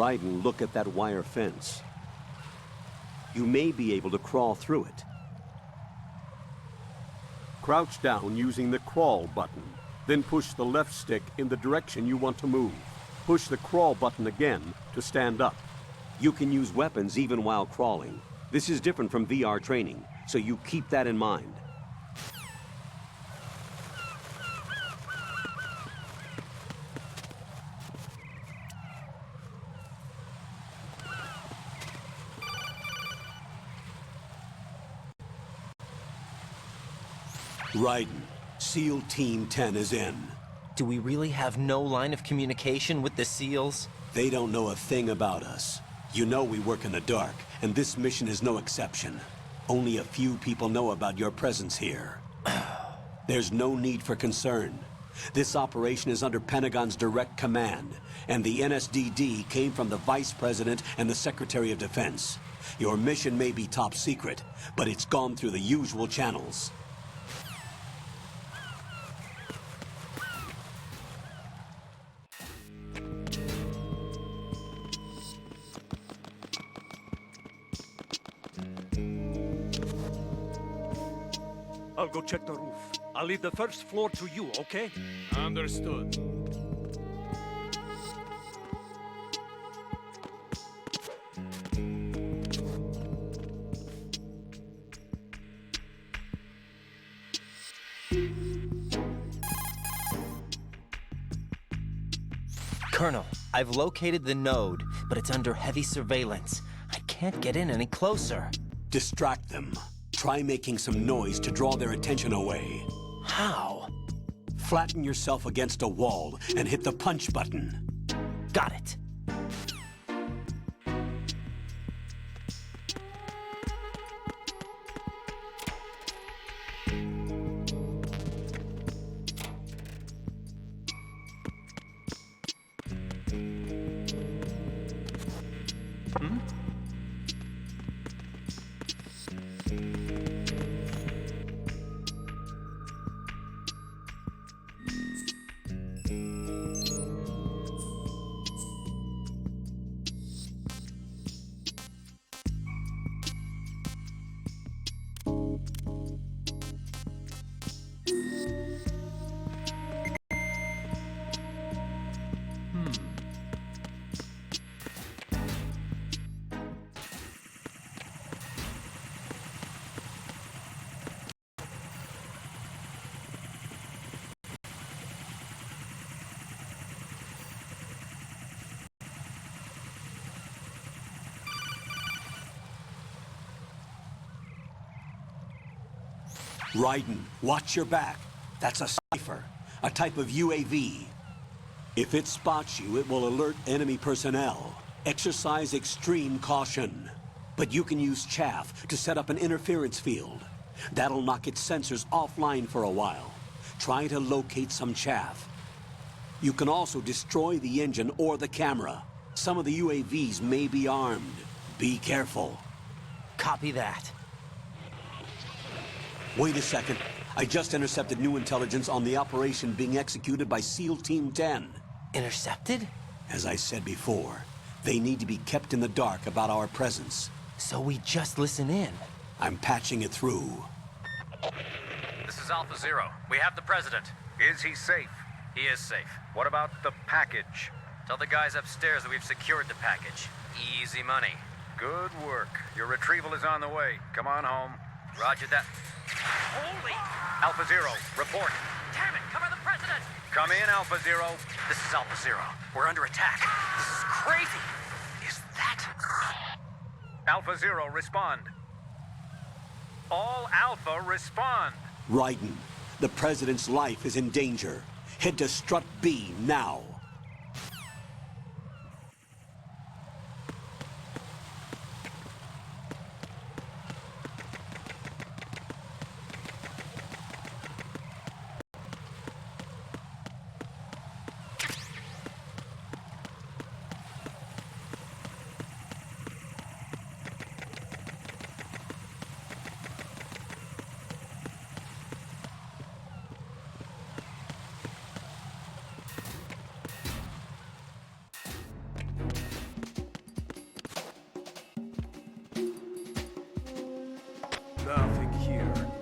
Raiden, look at that wire fence. You may be able to crawl through it. Crouch down using the crawl button. Then push the left stick in the direction you want to move. Push the crawl button again to stand up. You can use weapons even while crawling. This is different from VR training, so you keep that in mind. Raiden, SEAL Team 10 is in. Do we really have no line of communication with the SEALs? They don't know a thing about us. You know we work in the dark, and this mission is no exception. Only a few people know about your presence here. There's no need for concern. This operation is under Pentagon's direct command, and the NSDD came from the Vice President and the Secretary of Defense. Your mission may be top secret, but it's gone through the usual channels. I'll go check the roof. I'll leave the first floor to you, okay? Understood. Colonel, I've located the node, but it's under heavy surveillance. I can't get in any closer. Distract them. Try making some noise to draw their attention away. How? Flatten yourself against a wall and hit the punch button. Got it. Raiden, watch your back. That's a cipher, a type of UAV. If it spots you, it will alert enemy personnel. Exercise extreme caution. But you can use chaff to set up an interference field. That'll knock its sensors offline for a while. Try to locate some chaff. You can also destroy the engine or the camera. Some of the UAVs may be armed. Be careful. Copy that. Wait a second. I just intercepted new intelligence on the operation being executed by SEAL Team 10. Intercepted? As I said before, they need to be kept in the dark about our presence. So we just listen in. I'm patching it through. This is Alpha Zero. We have the President. Is he safe? He is safe. What about the package? Tell the guys upstairs that we've secured the package. Easy money. Good work. Your retrieval is on the way. Come on home. Roger that. Holy! Alpha Zero, report. Damn it! Cover the President! Come in, Alpha Zero. This is Alpha Zero. We're under attack. This is crazy. Is that... Alpha Zero, respond. All Alpha, respond. Raiden, the President's life is in danger. Head to Strut B now. Nothing here.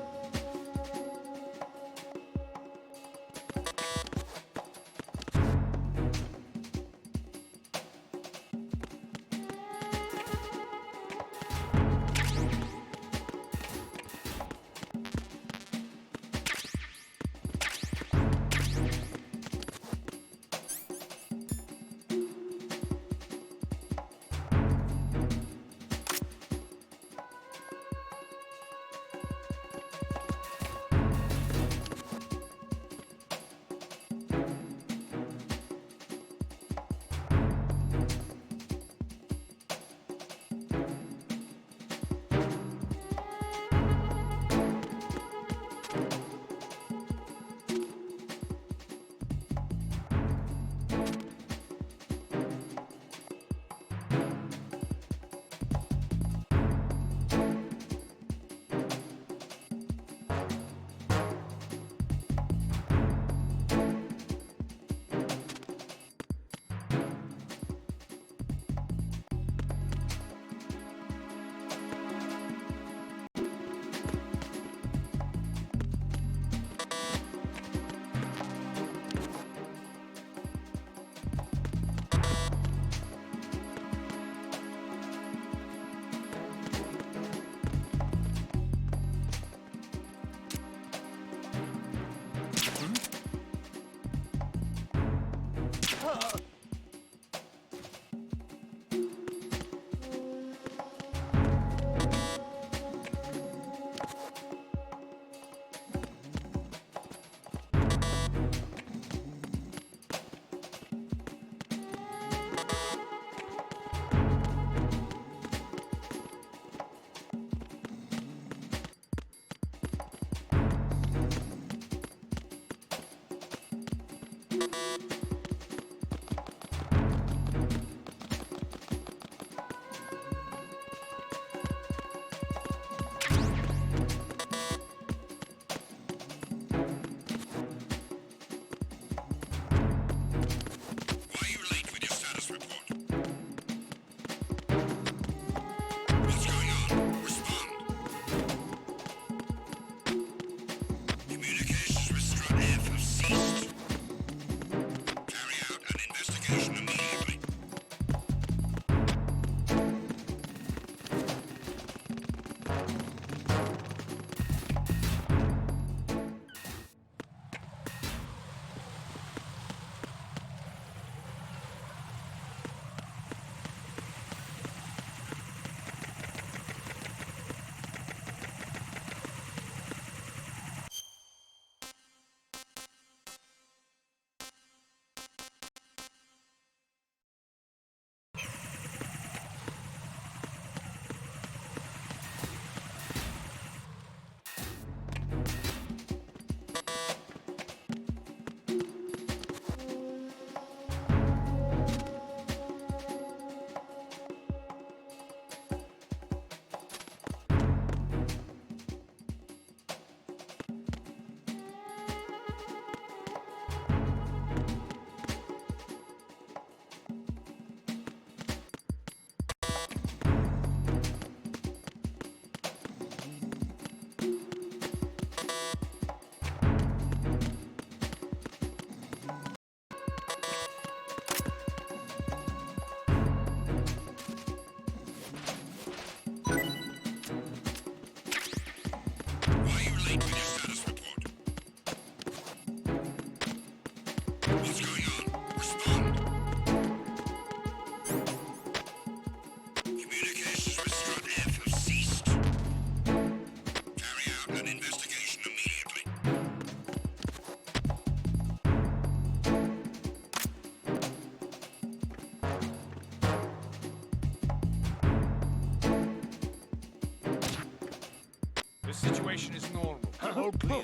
The situation is normal. All clear.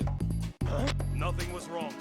Nothing was wrong.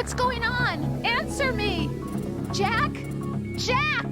What's going on? Answer me! Jack? Jack!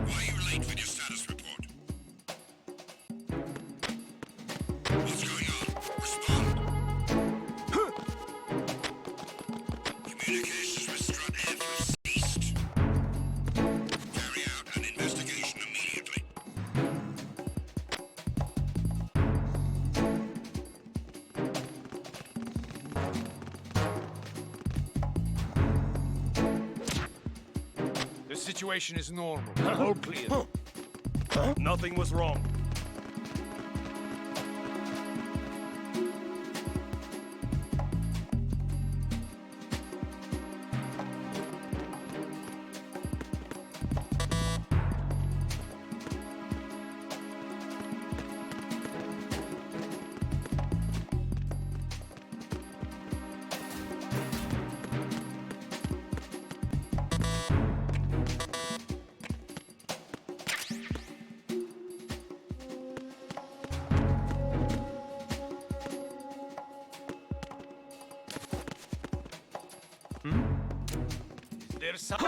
Why are you late with your status report? What's going on? Respond. Communications with Strut F have ceased. Carry out an investigation immediately. The situation is normal. All clear. Nothing was wrong. There's some...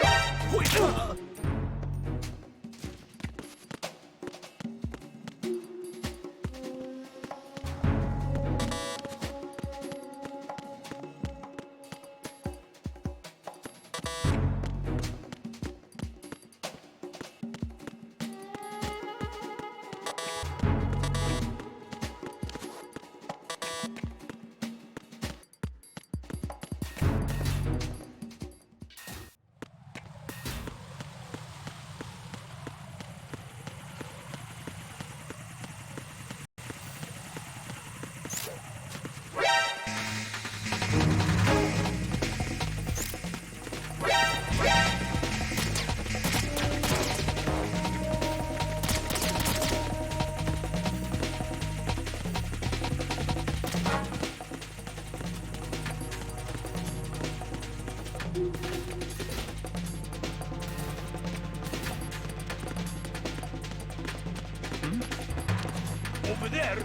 Over there?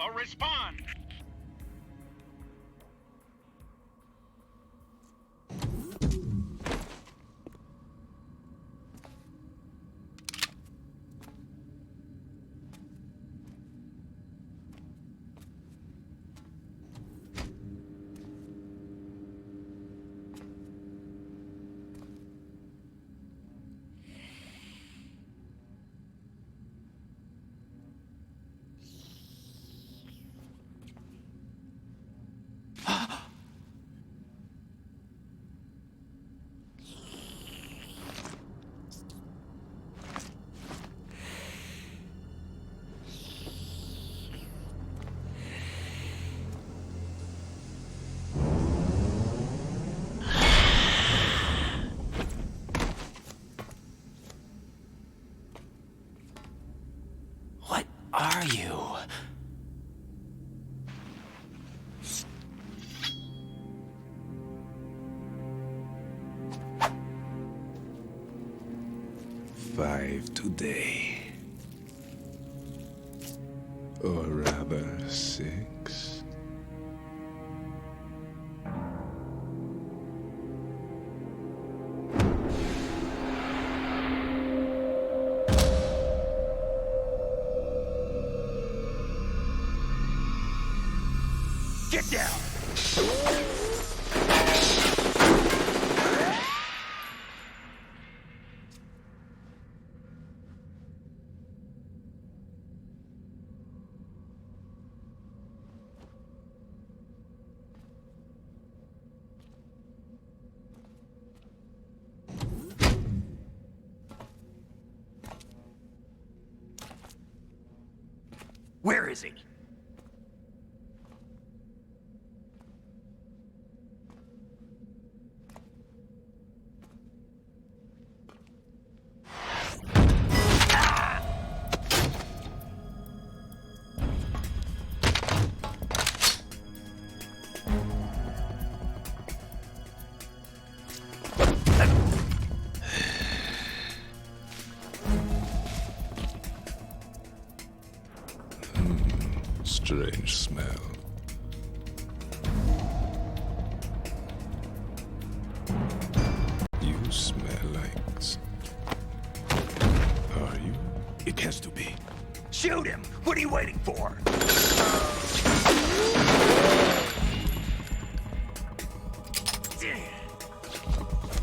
Now respond! What are you? Five today. Or rather, 6. Get down! Where is he? Strange smell. You smell like... Are you? It has to be. Shoot him! What are you waiting for?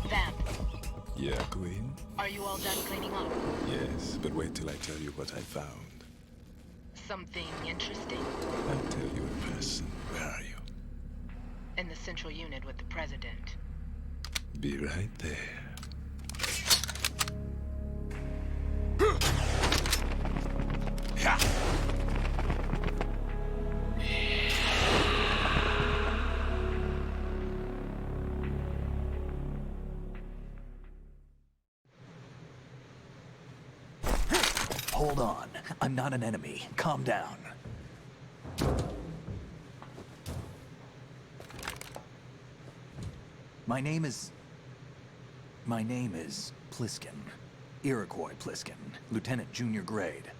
Vamp, Yeah, Queen? are you all done cleaning up? Yes, but wait till I tell you what I found. Something interesting? I'll tell you in person. Where are you? In the central unit with the president. Be right there. Hold on. I'm not an enemy. Calm down. My name is Pliskin. Iroquois Pliskin. Lieutenant Junior Grade.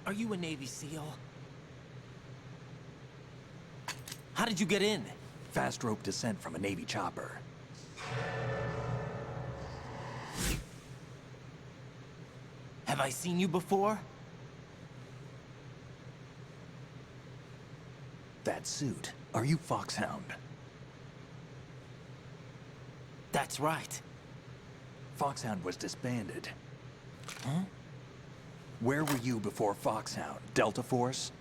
Are you a Navy SEAL? How did you get in? Fast rope descent from a Navy chopper. Have I seen you before? That suit. Are you Foxhound? That's right. Foxhound was disbanded. Huh? Where were you before Foxhound? Delta Force?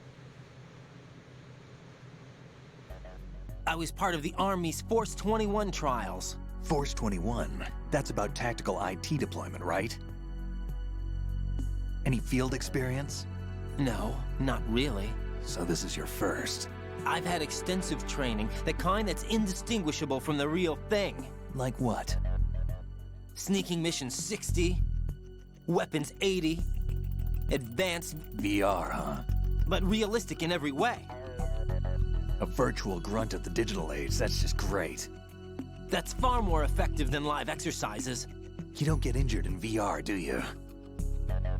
I was part of the Army's Force 21 trials. Force 21? That's about tactical IT deployment, right? Any field experience? No, not really. So this is your first. I've had extensive training, the kind that's indistinguishable from the real thing. Like what? Sneaking mission 60, weapons 80, advanced... VR, huh? But realistic in every way. A virtual grunt of the digital age, that's just great. That's far more effective than live exercises. You don't get injured in VR, do you?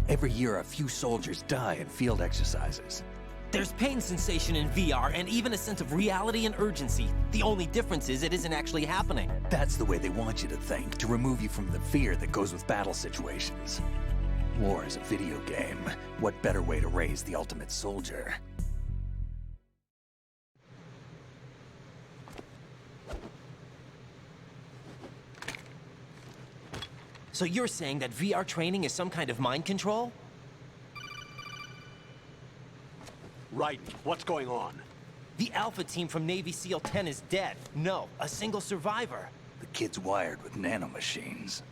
Every year, a few soldiers die in field exercises. There's pain sensation in VR and even a sense of reality and urgency. The only difference is it isn't actually happening. That's the way they want you to think, to remove you from the fear that goes with battle situations. War is a video game. What better way to raise the ultimate soldier? So you're saying that VR training is some kind of mind control? Right. What's going on? The Alpha team from Navy SEAL 10 is dead. No, a single survivor. The kid's wired with nanomachines.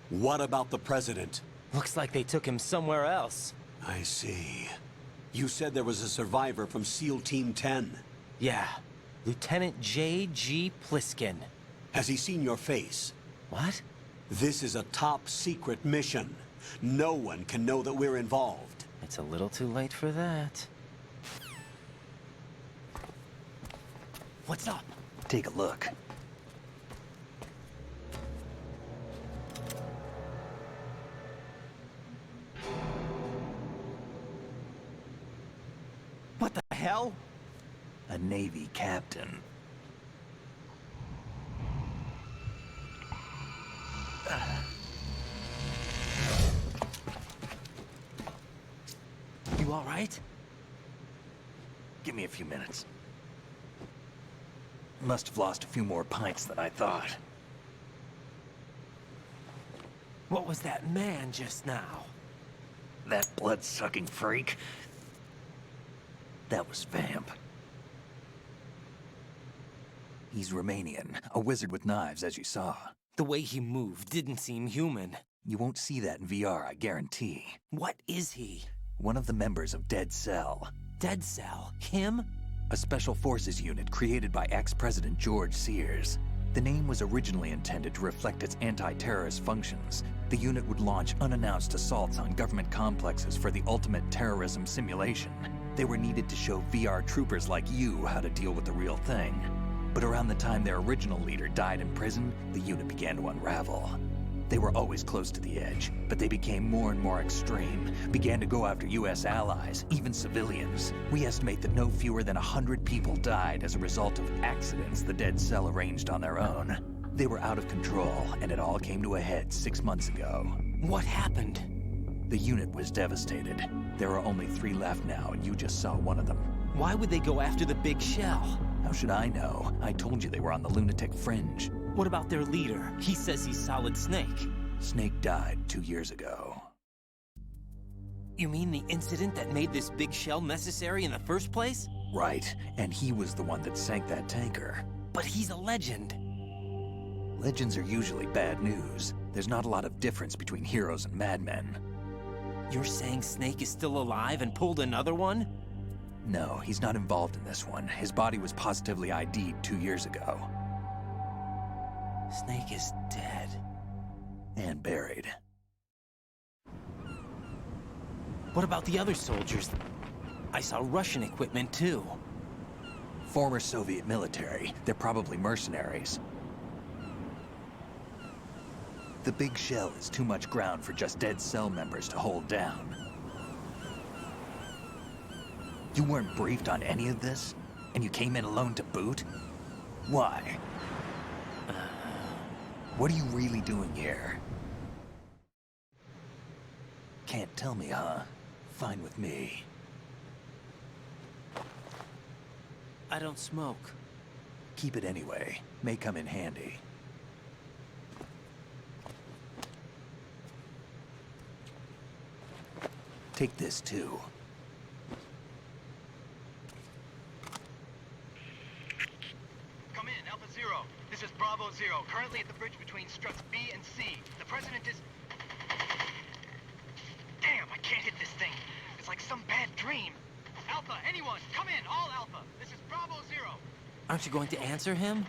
What about the president? Looks like they took him somewhere else. I see. You said there was a survivor from SEAL Team 10. Yeah, Lieutenant J.G. Pliskin. Has he seen your face? What? This is a top secret mission. No one can know that we're involved. It's a little too late for that. What's up? Take a look. What the hell? A Navy captain. You all right? Give me a few minutes. Must have lost a few more pints than I thought. What was that man just now? That blood-sucking freak? That was Vamp. He's Romanian, a wizard with knives, as you saw. The way he moved didn't seem human. You won't see that in VR, I guarantee. What is he? One of the members of Dead Cell. Dead Cell? Him? A special forces unit created by ex-President George Sears. The name was originally intended to reflect its anti-terrorist functions. The unit would launch unannounced assaults on government complexes for the ultimate terrorism simulation. They were needed to show VR troopers like you how to deal with the real thing. But around the time their original leader died in prison, the unit began to unravel. They were always close to the edge, but they became more and more extreme, began to go after US allies, even civilians. We estimate that no fewer than 100 people died as a result of accidents the Dead Cell arranged on their own. They were out of control, and it all came to a head 6 months ago. What happened? The unit was devastated. There are only 3 left now, and you just saw one of them. Why would they go after the big shell? How should I know? I told you they were on the lunatic fringe. What about their leader? He says he's Solid Snake. Snake died 2 years ago. You mean the incident that made this big shell necessary in the first place? Right, and he was the one that sank that tanker. But he's a legend. Legends are usually bad news. There's not a lot of difference between heroes and madmen. You're saying Snake is still alive and pulled another one? No, he's not involved in this one. His body was positively ID'd 2 years ago. Snake is dead. And buried. What about the other soldiers? I saw Russian equipment too. Former Soviet military. They're probably mercenaries. The big shell is too much ground for just Dead Cell members to hold down. You weren't briefed on any of this? And you came in alone to boot? Why? What are you really doing here? Can't tell me, huh? Fine with me. I don't smoke. Keep it anyway. May come in handy. Take this too. Come in, Alpha Zero. This is Bravo Zero, currently at the bridge between struts B and C. The President is... Damn, I can't hit this thing. It's like some bad dream. Alpha, anyone, come in, all Alpha. This is Bravo Zero. Aren't you going to answer him?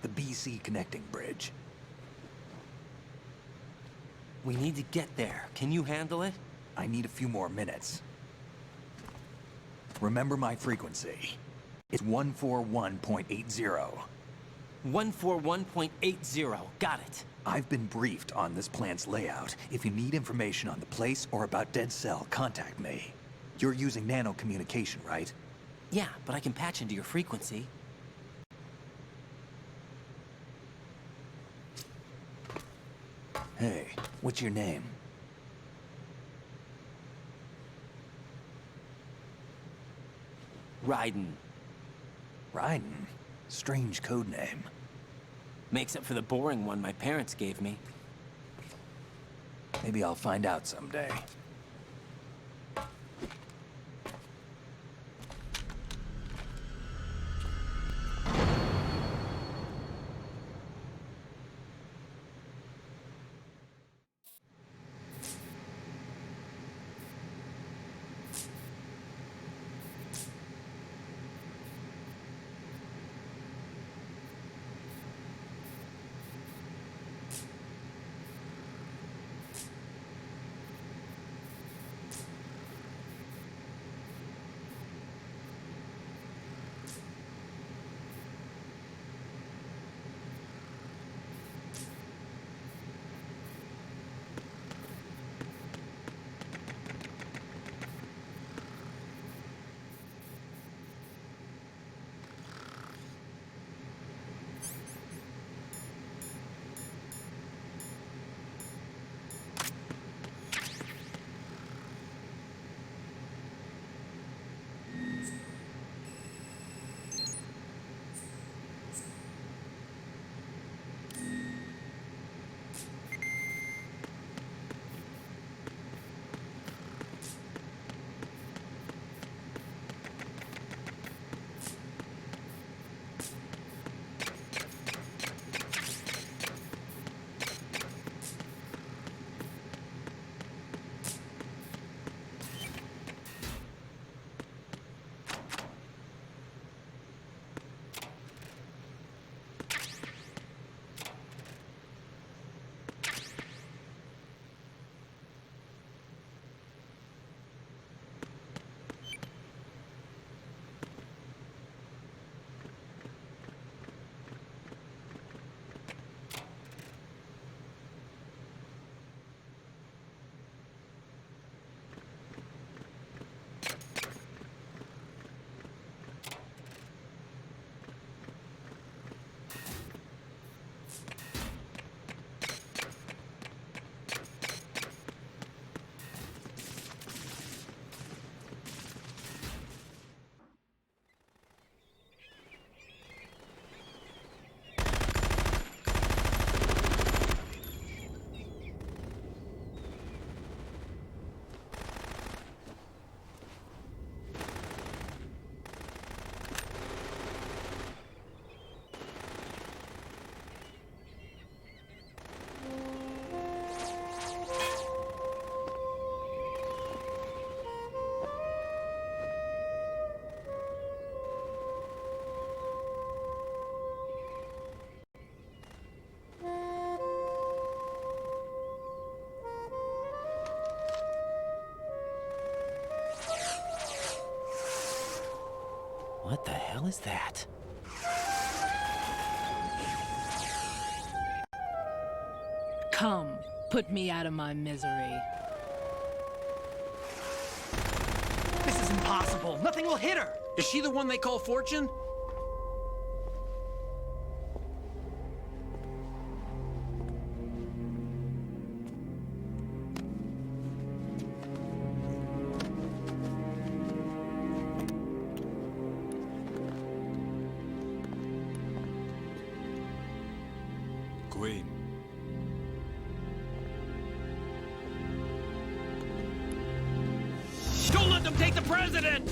the BC connecting bridge. We need to get there. Can you handle it? I need a few more minutes. Remember my frequency. It's 141.80. 141.80. Got it. I've been briefed on this plant's layout. If you need information on the place or about Dead Cell, contact me. You're using nano communication, right? Yeah, but I can patch into your frequency. Hey, what's your name? Raiden. Raiden? Strange code name. Makes up for the boring one my parents gave me. Maybe I'll find out someday. What the hell is that? Come, put me out of my misery. This is impossible. Nothing will hit her. Is she the one they call Fortune? Queen. Don't let them take the president!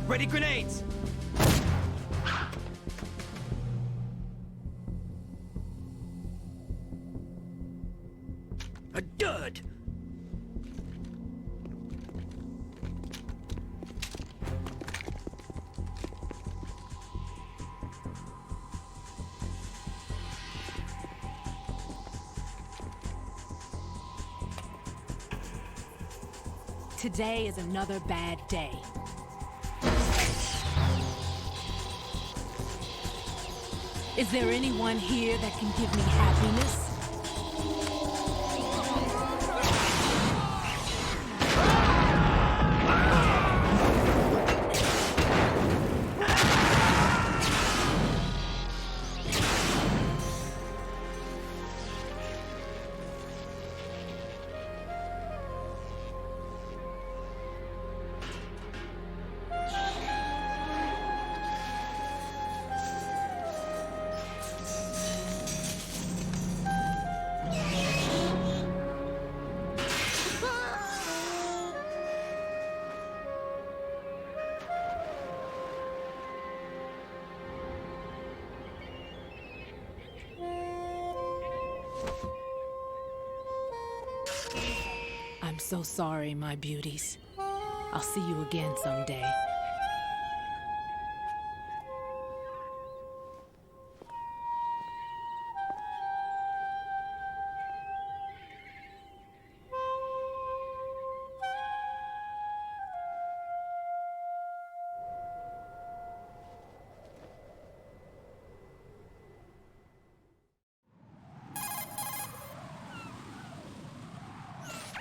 Ready grenades! A dud! Today is another bad day. Is there anyone here that can give me happiness? I'm so sorry, my beauties. I'll see you again someday.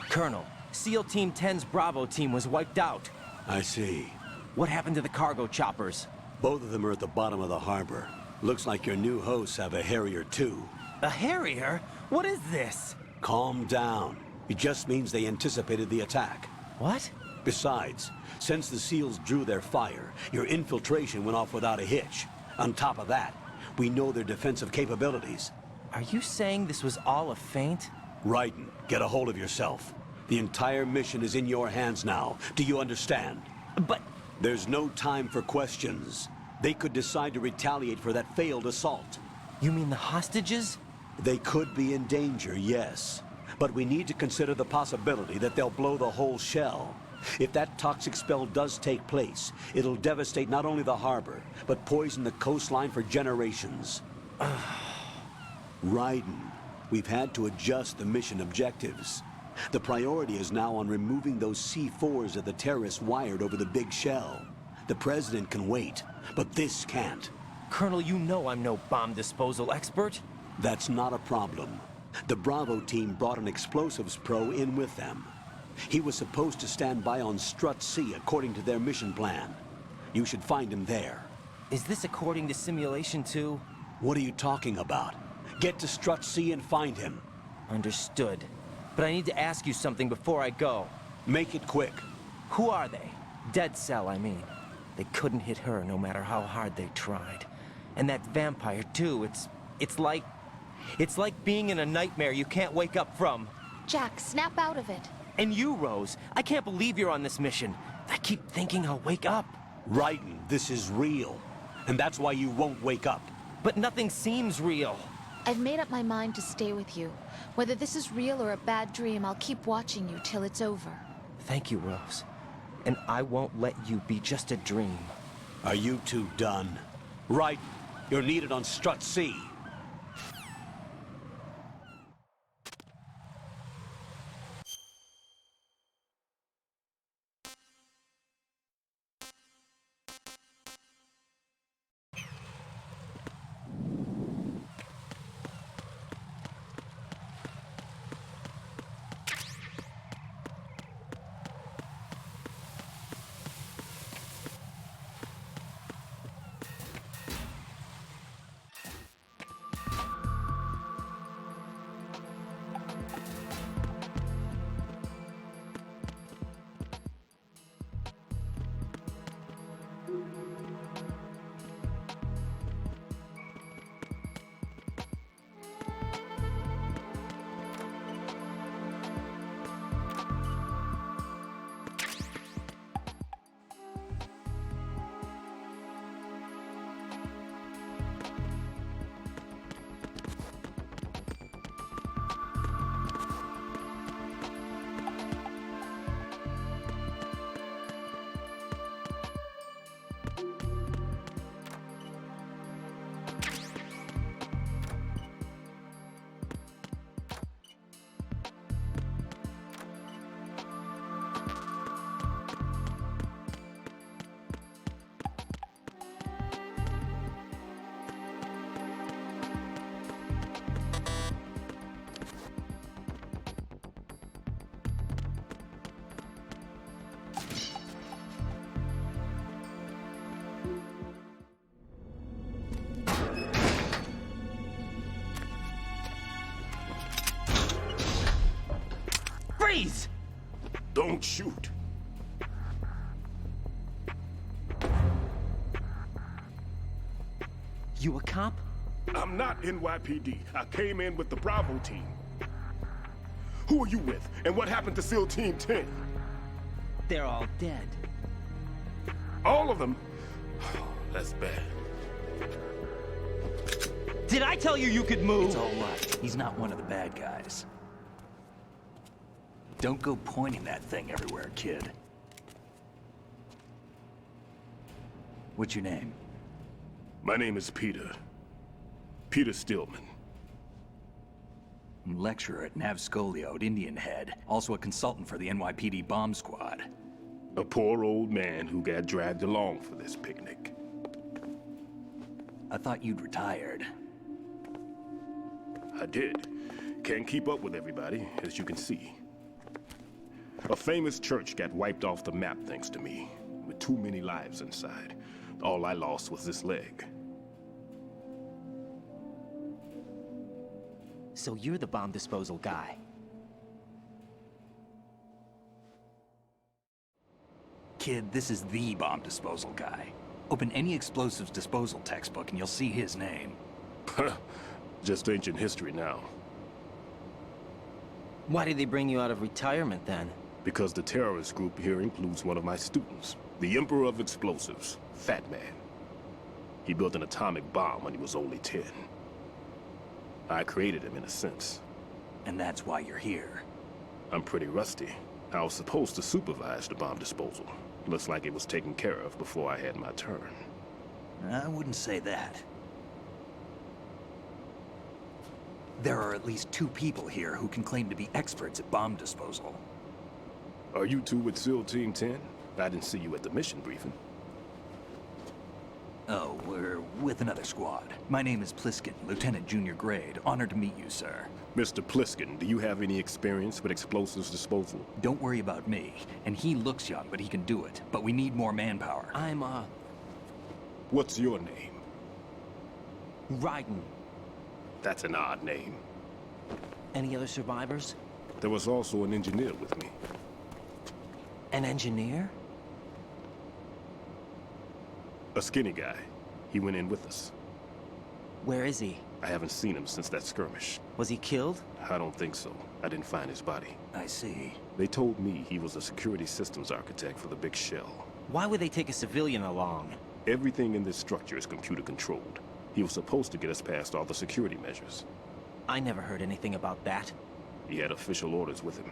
Colonel, SEAL Team 10's Bravo team was wiped out. I see. What happened to the cargo choppers? Both of them are at the bottom of the harbor. Looks like your new hosts have a Harrier too. A Harrier? What is this? Calm down. It just means they anticipated the attack. What? Besides, since the SEALs drew their fire, your infiltration went off without a hitch. On top of that, we know their defensive capabilities. Are you saying this was all a feint? Raiden, get a hold of yourself. The entire mission is in your hands now. Do you understand? But... There's no time for questions. They could decide to retaliate for that failed assault. You mean the hostages? They could be in danger, yes. But we need to consider the possibility that they'll blow the whole shell. If that toxic spell does take place, it'll devastate not only the harbor, but poison the coastline for generations. Raiden, we've had to adjust the mission objectives. The priority is now on removing those C4s that the terrorists wired over the big shell. The President can wait, but this can't. Colonel, you know I'm no bomb disposal expert. That's not a problem. The Bravo team brought an explosives pro in with them. He was supposed to stand by on Strut C according to their mission plan. You should find him there. Is this according to Simulation 2? What are you talking about? Get to Strut C and find him. Understood. But I need to ask you something before I go. Make it quick. Who are they? Dead Cell, I mean. They couldn't hit her no matter how hard they tried. And that vampire, too, it's like being in a nightmare you can't wake up from. Jack, snap out of it. And you, Rose, I can't believe you're on this mission. I keep thinking I'll wake up. Raiden, this is real. And that's why you won't wake up. But nothing seems real. I've made up my mind to stay with you. Whether this is real or a bad dream, I'll keep watching you till it's over. Thank you, Rose. And I won't let you be just a dream. Are you two done? Raiden, you're needed on Strut C. Freeze! Don't shoot. You a cop? I'm not NYPD. I came in with the Bravo team. Who are you with? And what happened to SEAL Team 10? They're all dead. All of them? That's bad. Did I tell you you could move? It's all right. He's not one of the bad guys. Don't go pointing that thing everywhere, kid. What's your name? My name is Peter. Peter Stillman. Lecturer at Navscolio at Indian Head. Also a consultant for the NYPD bomb squad. A poor old man who got dragged along for this picnic. I thought you'd retired. I did. Can't keep up with everybody, as you can see. A famous church got wiped off the map thanks to me, with too many lives inside. All I lost was this leg. So you're the bomb disposal guy. Kid, this is the bomb disposal guy. Open any explosives disposal textbook and you'll see his name. Just ancient history now. Why did they bring you out of retirement then? Because the terrorist group here includes one of my students, the Emperor of Explosives, Fat Man. He built an atomic bomb when he was only 10. I created him in a sense. And that's why you're here. I'm pretty rusty. I was supposed to supervise the bomb disposal. Looks like it was taken care of before I had my turn. I wouldn't say that. There are at least 2 people here who can claim to be experts at bomb disposal. Are you two with SEAL Team 10? I didn't see you at the mission briefing. Oh, we're with another squad. My name is Pliskin, Lieutenant Junior Grade. Honored to meet you, sir. Mr. Pliskin, do you have any experience with explosives disposal? Don't worry about me. And he looks young, but he can do it. But we need more manpower. I'm, What's your name? Raiden. That's an odd name. Any other survivors? There was also an engineer with me. An engineer? A skinny guy. He went in with us. Where is he? I haven't seen him since that skirmish. Was he killed? I don't think so. I didn't find his body. I see. They told me he was a security systems architect for the big shell. Why would they take a civilian along? Everything in this structure is computer controlled. He was supposed to get us past all the security measures. I never heard anything about that. He had official orders with him.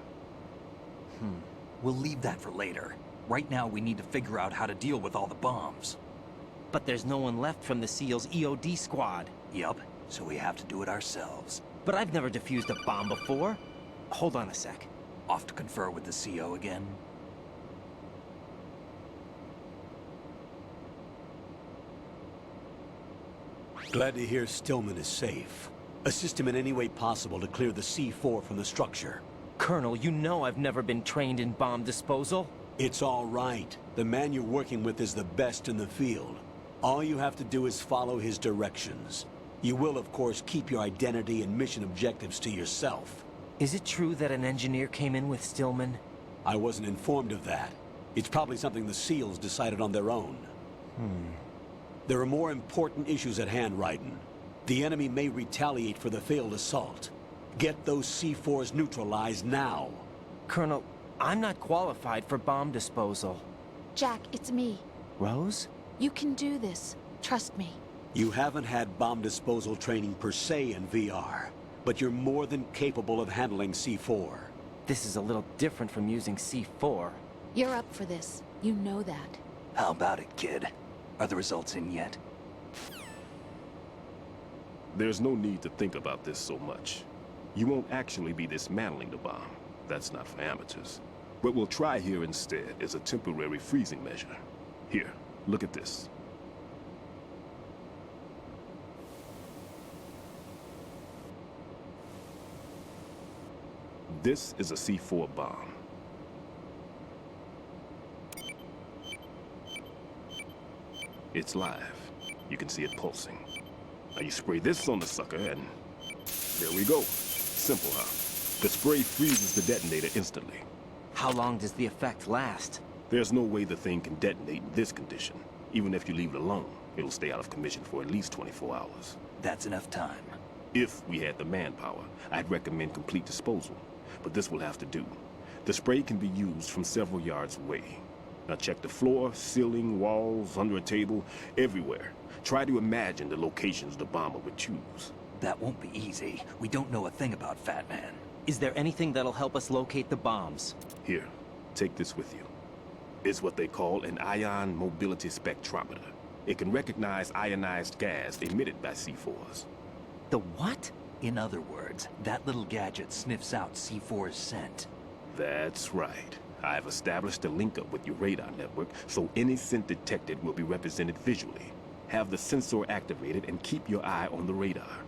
We'll leave that for later. Right now, we need to figure out how to deal with all the bombs. But there's no one left from the SEAL's EOD squad. Yup, so we have to do it ourselves. But I've never defused a bomb before. Hold on a sec. Off to confer with the CO again? Glad to hear Stillman is safe. Assist him in any way possible to clear the C4 from the structure. Colonel, you know I've never been trained in bomb disposal. It's all right. The man you're working with is the best in the field. All you have to do is follow his directions. You will, of course, keep your identity and mission objectives to yourself. Is it true that an engineer came in with Stillman? I wasn't informed of that. It's probably something the SEALs decided on their own. There are more important issues at hand, Raiden. The enemy may retaliate for the failed assault. Get those C4s neutralized now. Colonel, I'm not qualified for bomb disposal. Jack, it's me. Rose? You can do this. Trust me. You haven't had bomb disposal training per se in VR, but you're more than capable of handling C4. This is a little different from using C4. You're up for this. You know that. How about it, kid? Are the results in yet? There's no need to think about this so much. You won't actually be dismantling the bomb. That's not for amateurs. What we'll try here instead is a temporary freezing measure. Here, look at this. This is a C4 bomb. It's live. You can see it pulsing. Now you spray this on the sucker and there we go. Simple, huh? The spray freezes the detonator instantly. How long does the effect last? There's no way the thing can detonate in this condition. Even if you leave it alone, it'll stay out of commission for at least 24 hours. That's enough time. If we had the manpower, I'd recommend complete disposal. But this will have to do. The spray can be used from several yards away. Now check the floor, ceiling, walls, under a table, everywhere. Try to imagine the locations the bomber would choose. That won't be easy. We don't know a thing about Fat Man. Is there anything that'll help us locate the bombs? Here, take this with you. It's what they call an ion mobility spectrometer. It can recognize ionized gas emitted by C4s. The what? In other words, that little gadget sniffs out C4's scent. That's right. I've established a link-up with your radar network, so any scent detected will be represented visually. Have the sensor activated and keep your eye on the radar.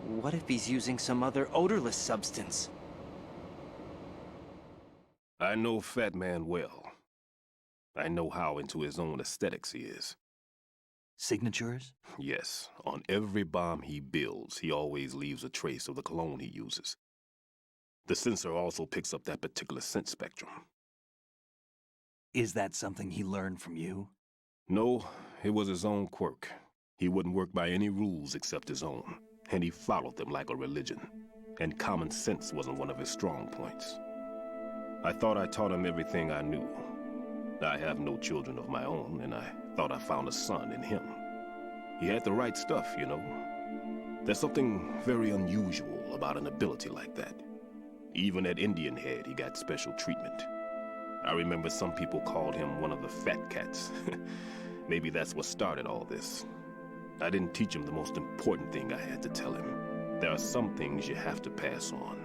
What if he's using some other odorless substance? I know Fat Man well. I know how into his own aesthetics he is. Signatures? Yes, on every bomb he builds, he always leaves a trace of the cologne he uses. The sensor also picks up that particular scent spectrum. Is that something he learned from you? No, it was his own quirk. He wouldn't work by any rules except his own, and he followed them like a religion. And common sense wasn't one of his strong points. I thought I taught him everything I knew. I have no children of my own, and I thought I found a son in him. He had the right stuff, you know. There's something very unusual about an ability like that. Even at Indian Head, he got special treatment. I remember some people called him one of the fat cats. Maybe that's what started all this. I didn't teach him the most important thing I had to tell him. There are some things you have to pass on.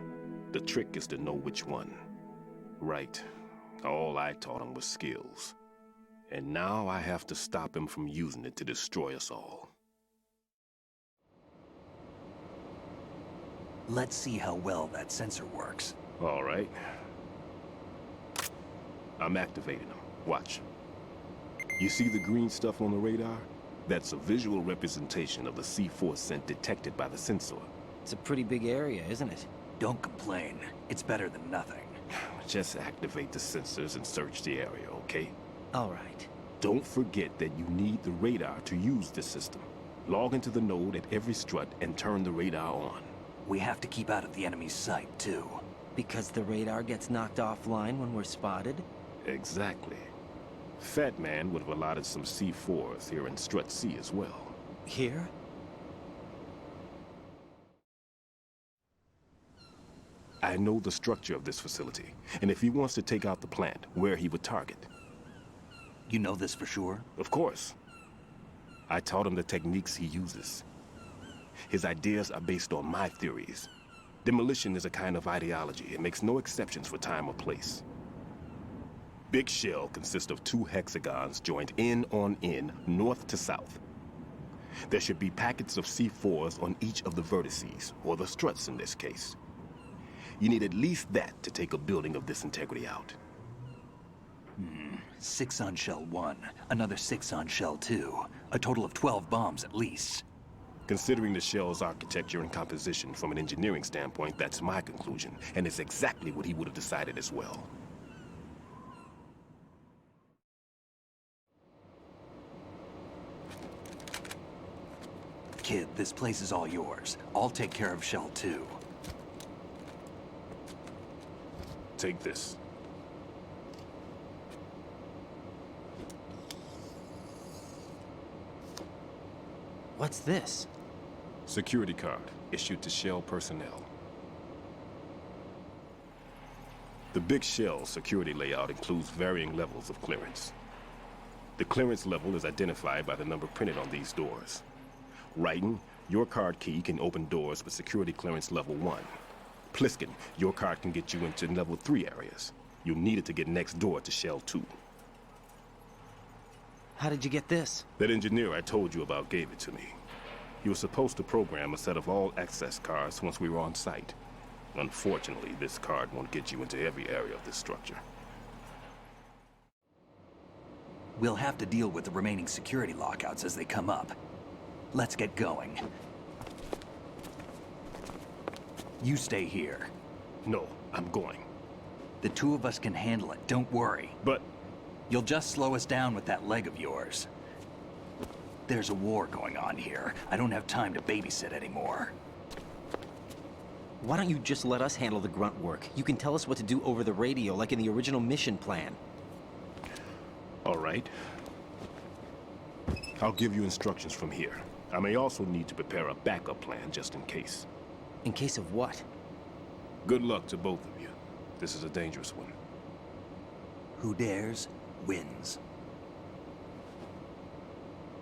The trick is to know which one. Right. All I taught him was skills. And now I have to stop him from using it to destroy us all. Let's see how well that sensor works. All right. I'm activating them. Watch. You see the green stuff on the radar? That's a visual representation of the C4 scent detected by the sensor. It's a pretty big area, isn't it? Don't complain. It's better than nothing. Just activate the sensors and search the area, okay? All right. Don't forget that you need the radar to use this system. Log into the node at every strut and turn the radar on. We have to keep out of the enemy's sight, too. Because the radar gets knocked offline when we're spotted? Exactly. Fat Man would have allotted some C4s here in Strut C as well. Here? I know the structure of this facility, and if he wants to take out the plant, where he would target. You know this for sure? Of course. I taught him the techniques he uses. His ideas are based on my theories. Demolition is a kind of ideology. It makes no exceptions for time or place. Big Shell consists of 2 hexagons joined end on end, north to south. There should be packets of C4s on each of the vertices, or the struts in this case. You need at least that to take a building of this integrity out. 6 on Shell 1, another 6 on Shell 2. A total of 12 bombs at least. Considering the shell's architecture and composition from an engineering standpoint, that's my conclusion, and it's exactly what he would have decided as well. Kid, this place is all yours. I'll take care of Shell 2. Take this. What's this? Security card, issued to Shell personnel. The Big Shell security layout includes varying levels of clearance. The clearance level is identified by the number printed on these doors. Raiden, your card key can open doors with security clearance level 1. Pliskin, your card can get you into level 3 areas. You'll need it to get next door to Shell 2. How did you get this? That engineer I told you about gave it to me. He was supposed to program a set of all access cards once we were on site. Unfortunately, this card won't get you into every area of this structure. We'll have to deal with the remaining security lockouts as they come up. Let's get going. You stay here. No, I'm going. The two of us can handle it, don't worry. But You'll just slow us down with that leg of yours. There's a war going on here. I don't have time to babysit anymore. Why don't you just let us handle the grunt work? You can tell us what to do over the radio, like in the original mission plan. all right. I'll give you instructions from here. I may also need to prepare a backup plan just in case. In case of what? Good luck to both of you. This is a dangerous one. Who dares, wins.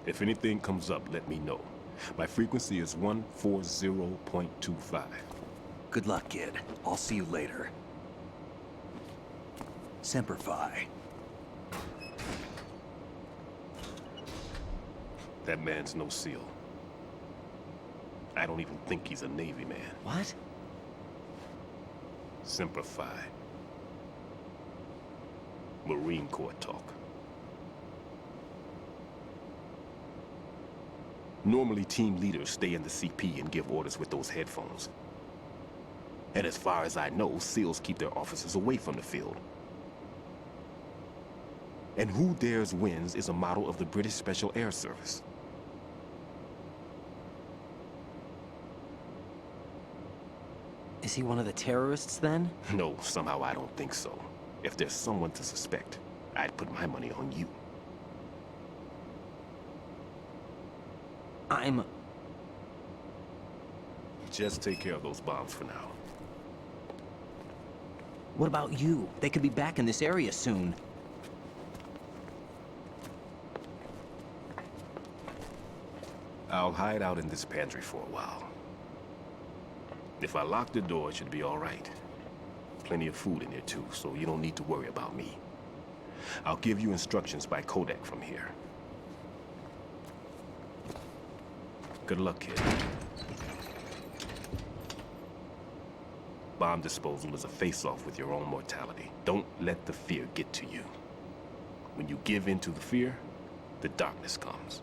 If anything comes up, let me know. My frequency is 140.25. Good luck, kid. I'll see you later. Semper Fi. That man's no SEAL. I don't even think he's a Navy man. What? Semper Fi. Marine Corps talk. Normally, team leaders stay in the CP and give orders with those headphones. And as far as I know, SEALs keep their officers away from the field. And Who Dares Wins is a model of the British Special Air Service. Is he one of the terrorists, then? No, somehow I don't think so. If there's someone to suspect, I'd put my money on you. Just take care of those bombs for now. What about you? They could be back in this area soon. I'll hide out in this pantry for a while. If I lock the door, it should be all right. Plenty of food in there too, so you don't need to worry about me. I'll give you instructions by Kodak from here. Good luck, kid. Bomb disposal is a face-off with your own mortality. Don't let the fear get to you. When you give in to the fear, the darkness comes.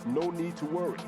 No need to worry.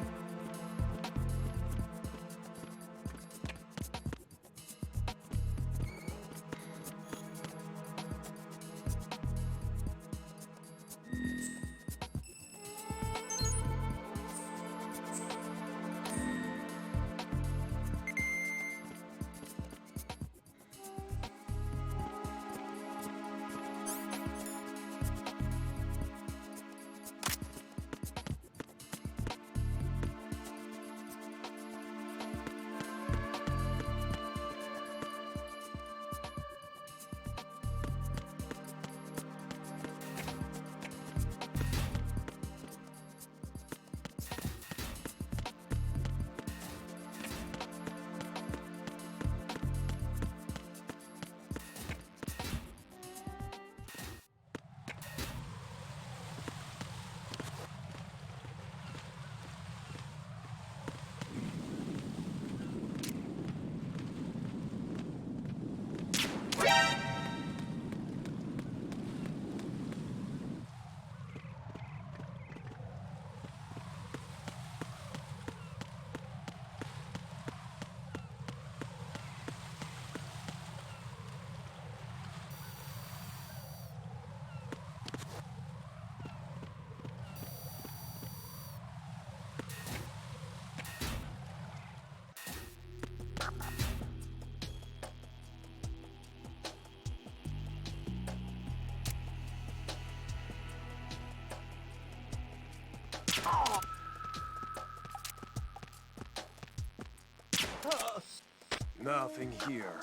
Nothing here.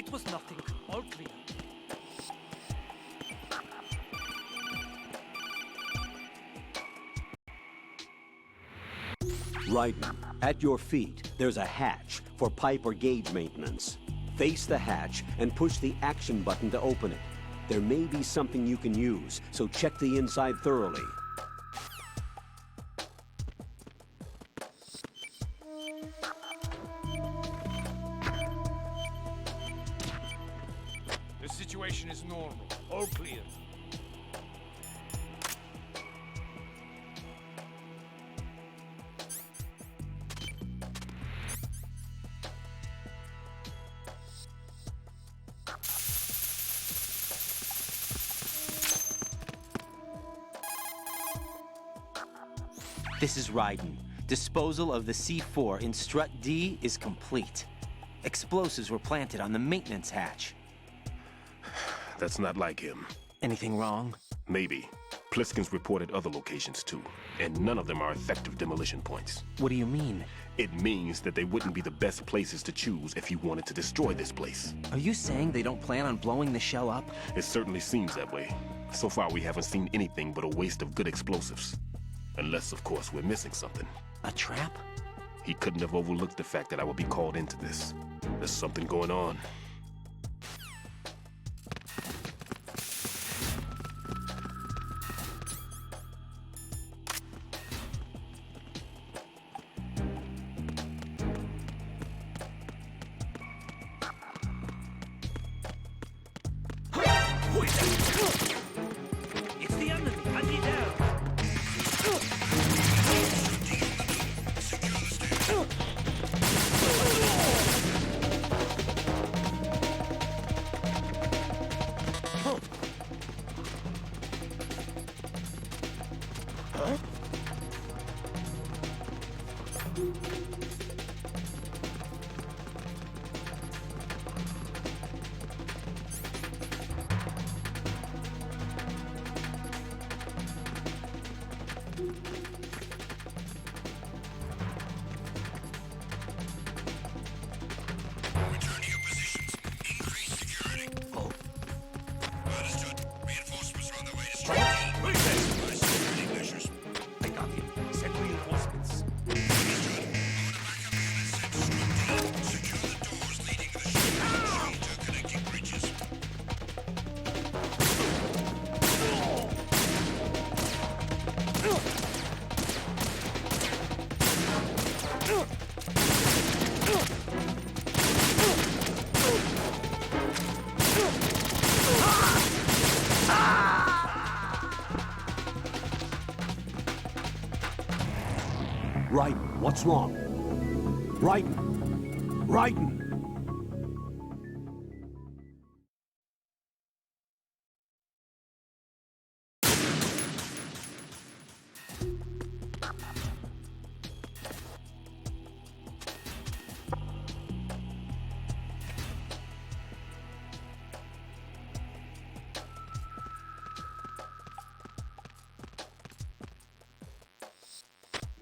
It was nothing. All clear. Raiden, at your feet, there's a hatch for pipe or gauge maintenance. Face the hatch and push the action button to open it. There may be something you can use, so check the inside thoroughly. The situation is normal. All clear. This is Raiden. Disposal of the C4 in Strut D is complete. Explosives were planted on the maintenance hatch. That's not like him. Anything wrong? Maybe. Pliskin's reported other locations too, and none of them are effective demolition points. What do you mean? It means that they wouldn't be the best places to choose if you wanted to destroy this place. Are you saying they don't plan on blowing the shell up? It certainly seems that way. So far, we haven't seen anything but a waste of good explosives. Unless, of course, we're missing something. A trap? He couldn't have overlooked the fact that I would be called into this. There's something going on. It's the enemy. I need help. Return to your positions. Increase security. Understood. Reinforcements are on their way to Strike D. By security measures. I got him. Send reinforcements. Understood. Order backup units sent to Strike D. Secure the doors leading to the ship. Interconnecting bridges. Raiden, what's wrong? Raiden! Raiden!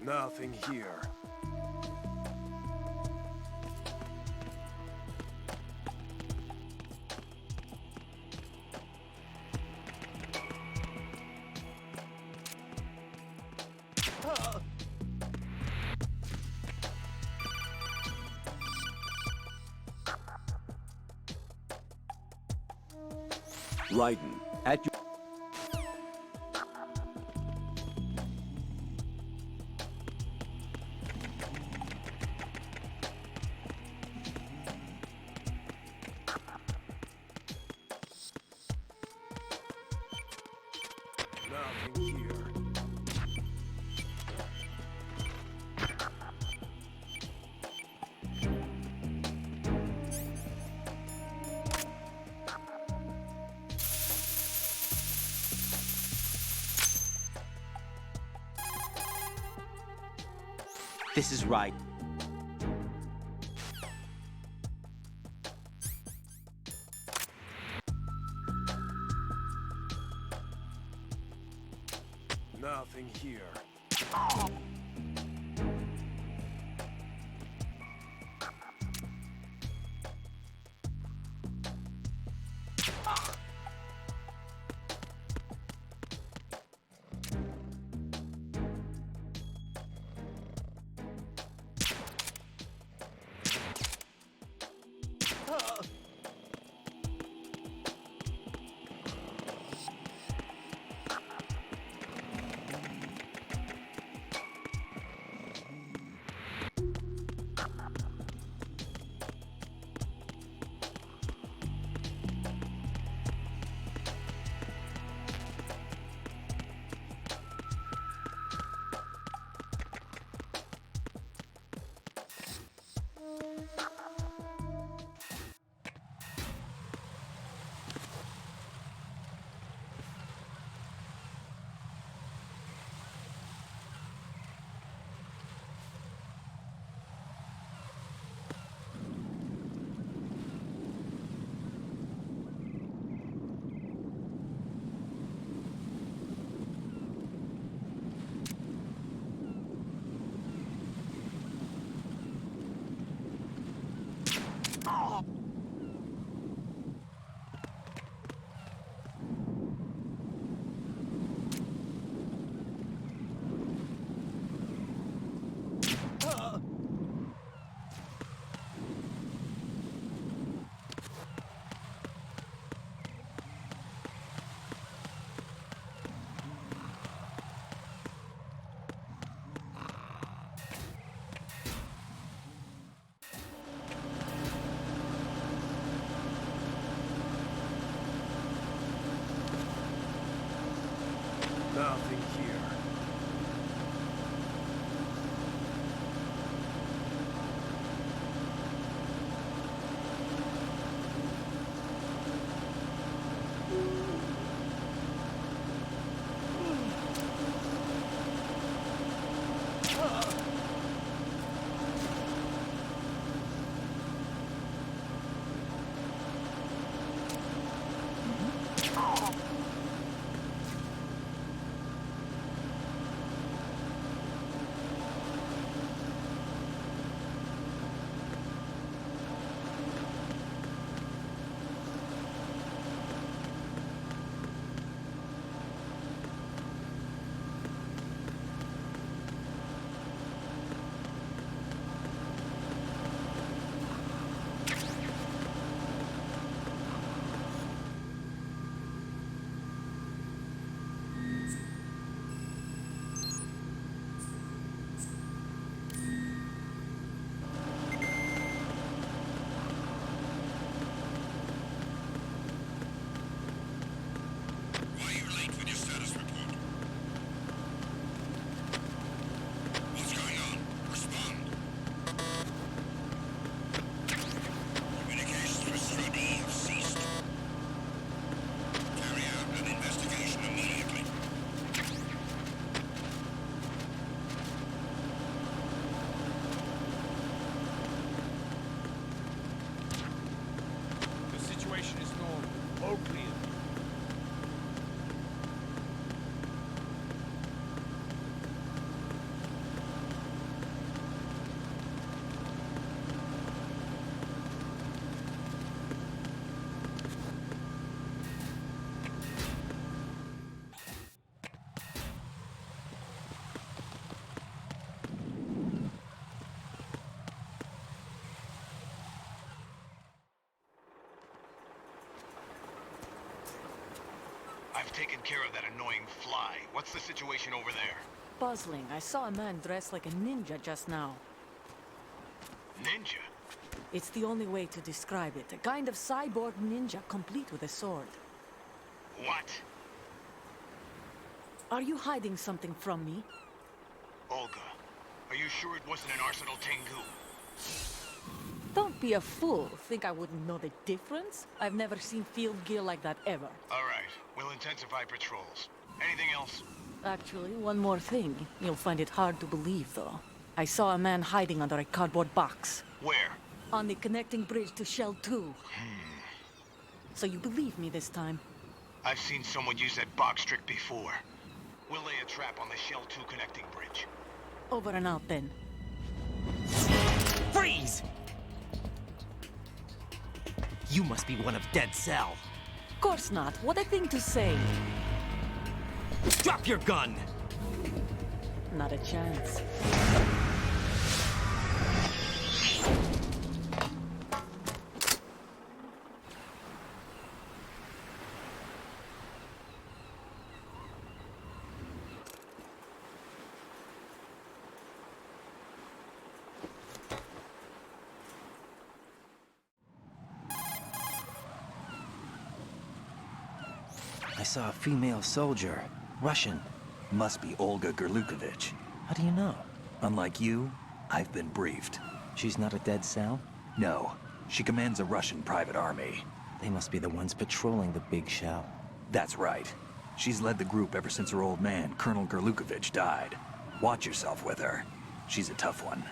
Nothing here. Raiden, at your... Nothing here. This is Raiden. Nothing here. taken care of that annoying fly. What's the situation over there? Puzzling. I saw a man dressed like a ninja just now. Ninja? It's the only way to describe it. A kind of cyborg ninja, complete with a sword. What? Are you hiding something from me? Olga, are you sure it wasn't an Arsenal Tengu? Don't be a fool. Think I wouldn't know the difference? I've never seen field gear like that ever. All right, we'll intensify patrols. Anything else? Actually, one more thing. You'll find it hard to believe, though. I saw a man hiding under a cardboard box. Where? On the connecting bridge to Shell 2. So you believe me this time? I've seen someone use that box trick before. We'll lay a trap on the Shell 2 connecting bridge. Over and out, then. Freeze! You must be one of Dead Cell. Of course not. What a thing to say. Drop your gun! Not a chance. I saw a female soldier. Russian. Must be Olga Gerlukovich. How do you know? Unlike you, I've been briefed. She's not a Dead Cell? No, she commands a Russian private army. They must be the ones patrolling the Big Shell. That's right. She's led the group ever since her old man, Colonel Gerlukovich, died. Watch yourself with her. She's a tough one.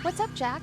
What's up, Jack?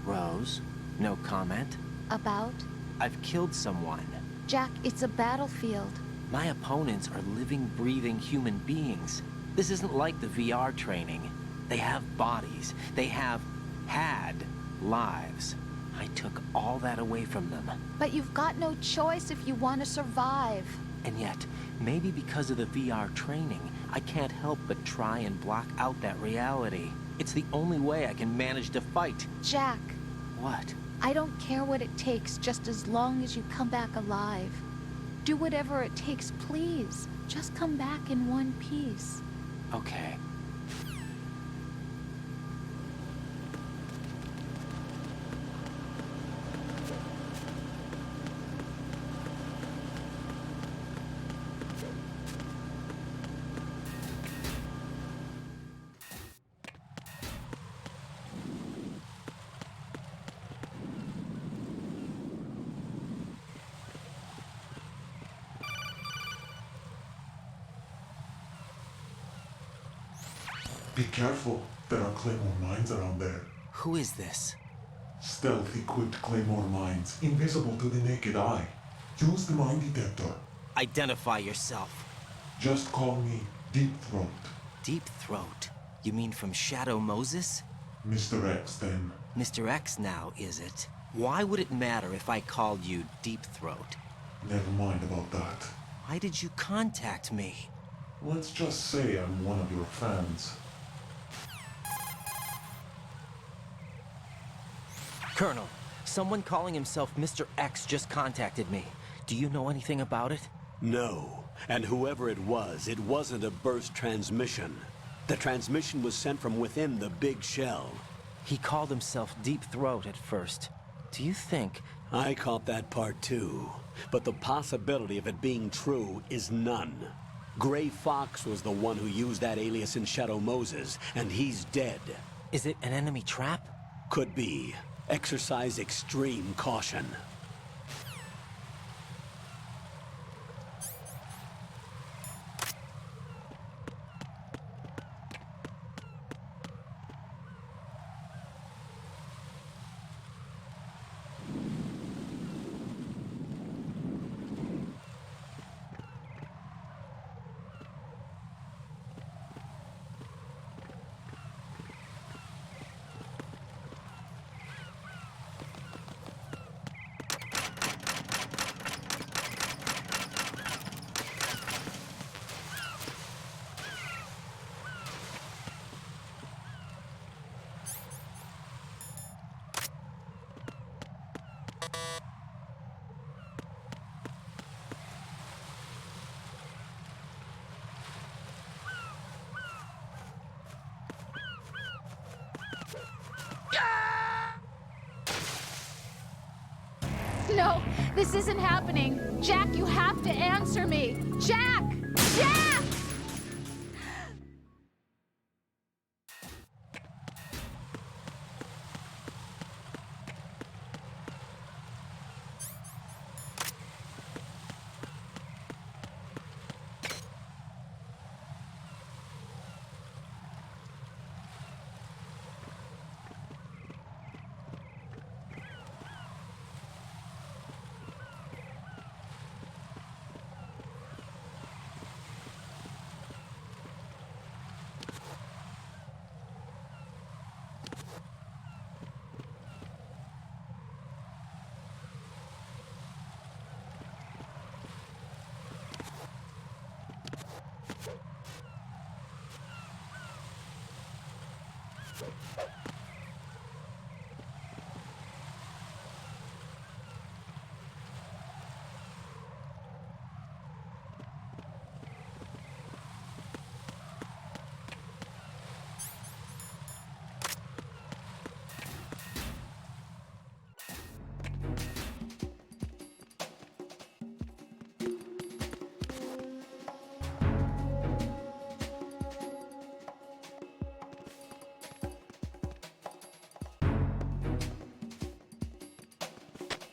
Rose, no comment? About? I've killed someone. Jack, it's a battlefield. My opponents are living, breathing human beings. This isn't like the VR training. They have bodies. They have had lives. I took all that away from them. But you've got no choice if you want to survive. And yet, maybe because of the VR training, I can't help but try and block out that reality. It's the only way I can manage to fight. Jack, What? I don't care what it takes, just as long as you come back alive. Do whatever it takes, please. Just come back in one piece. Okay. Be careful. There are Claymore mines around there. Who is this? Stealth-equipped Claymore mines, invisible to the naked eye. Use the mine detector. Identify yourself. Just call me Deep Throat. Deep Throat? You mean from Shadow Moses? Mr. X, then. Mr. X now, is it? Why would it matter if I called you Deep Throat? Never mind about that. Why did you contact me? Let's just say I'm one of your fans. Colonel, someone calling himself Mr. X just contacted me. Do you know anything about it? No. And whoever it wasn't a burst transmission. The transmission was sent from within the big shell. He called himself Deep Throat at first. Do you think... I caught that part too. But the possibility of it being true is none. Gray Fox was the one who used that alias in Shadow Moses, and he's dead. Is it an enemy trap? Could be. Exercise extreme caution. No, this isn't happening. Jack, you have to answer me. Jack! Jack!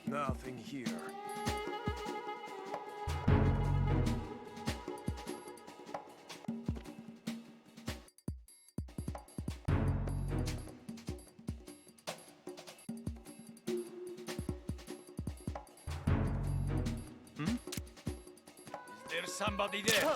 Nothing here. Is there somebody there?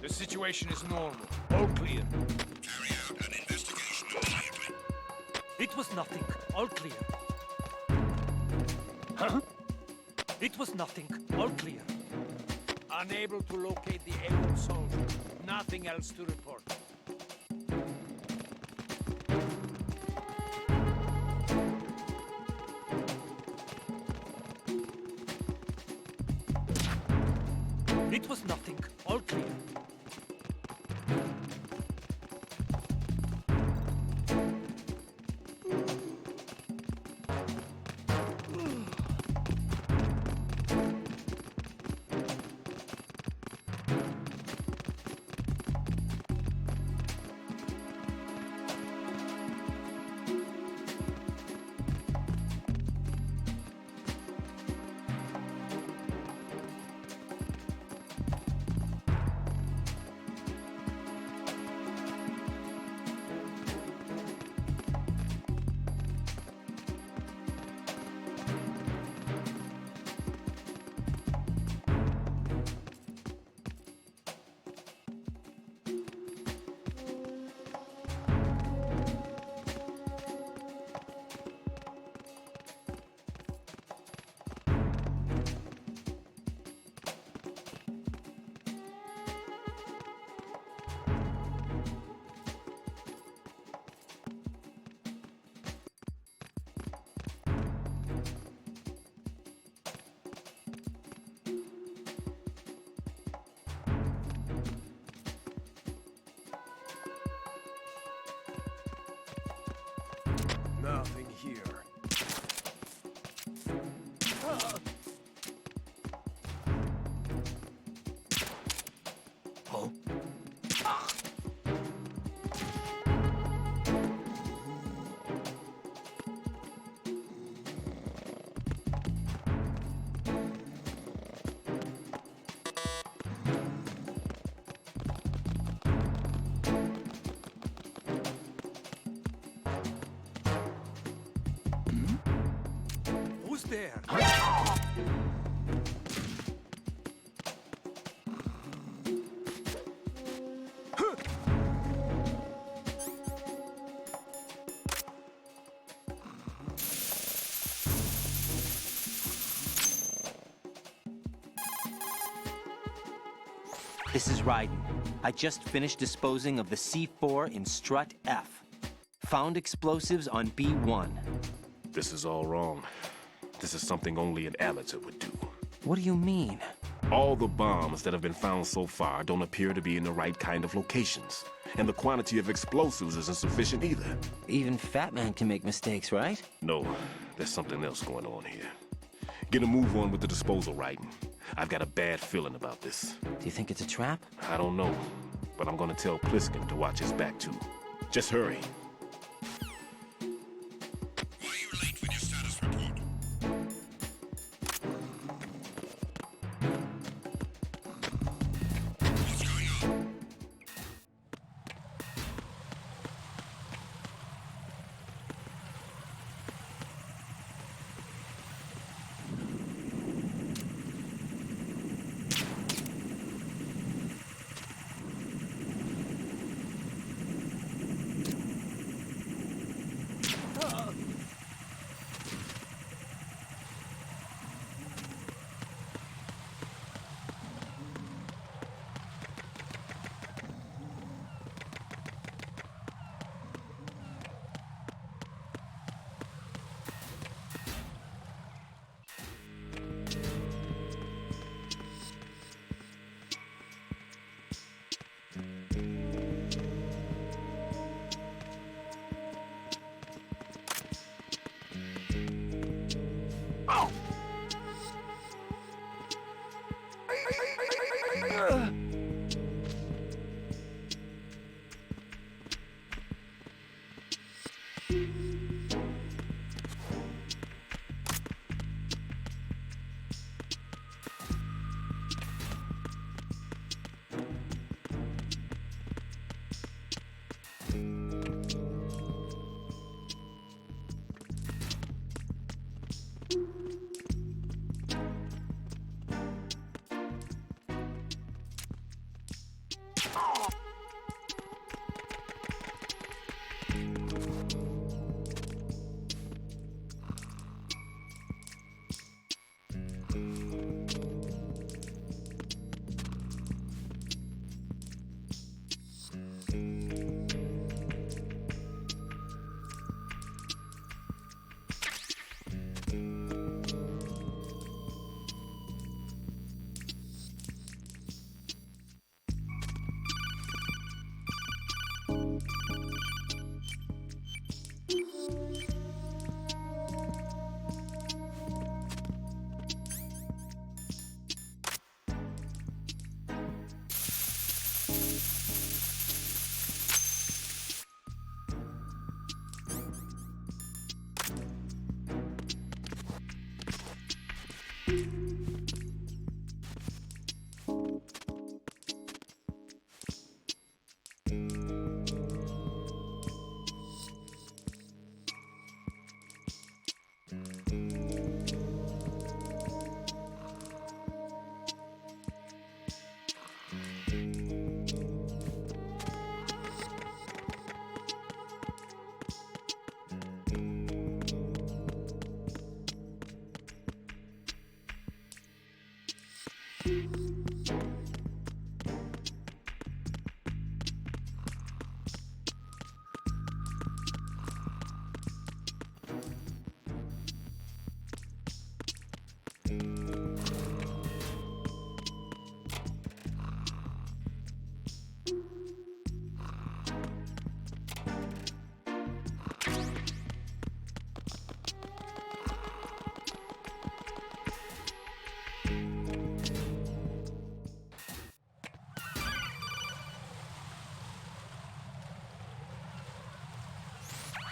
The situation is normal. All clear. Carry out an investigation immediately. It was nothing. All clear. Huh? It was nothing. All clear. Unable to locate the AWOL soldier. Nothing else to report. It was nothing. All clear. Nothing here. Oh. Who's there? This is Raiden. I just finished disposing of the C4 in Strut F. Found explosives on B1. This is all wrong. This is something only an amateur would do. What do you mean? All the bombs that have been found so far don't appear to be in the right kind of locations. And the quantity of explosives isn't sufficient either. Even Fat Man can make mistakes, right? No, there's something else going on here. Get a move on with the disposal, Raiden. I've got a bad feeling about this. Do you think it's a trap? I don't know, but I'm gonna tell Pliskin to watch his back too. Just hurry. Why are you late with your status report? What's going on?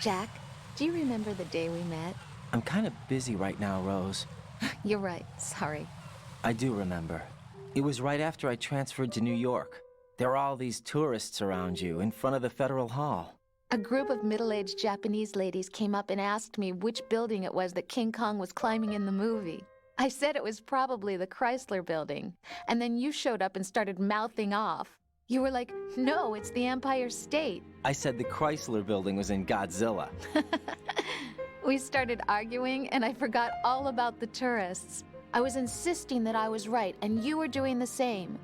Jack, do you remember the day we met? I'm kind of busy right now, Rose. You're right. Sorry. I do remember. It was right after I transferred to New York. There were all these tourists around you in front of the Federal Hall. A group of middle-aged Japanese ladies came up and asked me which building it was that King Kong was climbing in the movie. I said it was probably the Chrysler Building. And then you showed up and started mouthing off. You were like, no, it's the Empire State. I said the Chrysler Building was in Godzilla. We started arguing, and I forgot all about the tourists. I was insisting that I was right, and you were doing the same.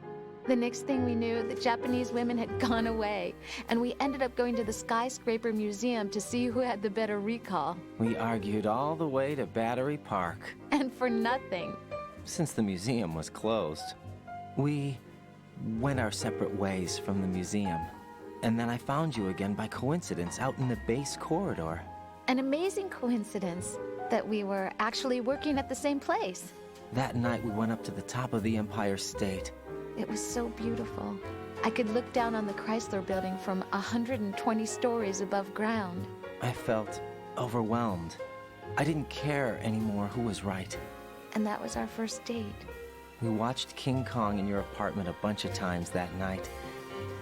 The next thing we knew, the Japanese women had gone away, and we ended up going to the Skyscraper Museum to see who had the better recall. We argued all the way to Battery Park. And for nothing. Since the museum was closed, we went our separate ways from the museum. And then I found you again by coincidence out in the base corridor. An amazing coincidence that we were actually working at the same place. That night we went up to the top of the Empire State. It was so beautiful. I could look down on the Chrysler Building from 120 stories above ground. I felt overwhelmed. I didn't care anymore who was right. And that was our first date. We watched King Kong in your apartment a bunch of times that night.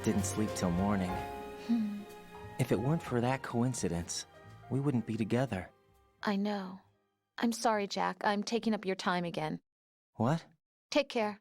Didn't sleep till morning. If it weren't for that coincidence, we wouldn't be together. I know. I'm sorry, Jack. I'm taking up your time again. What? Take care.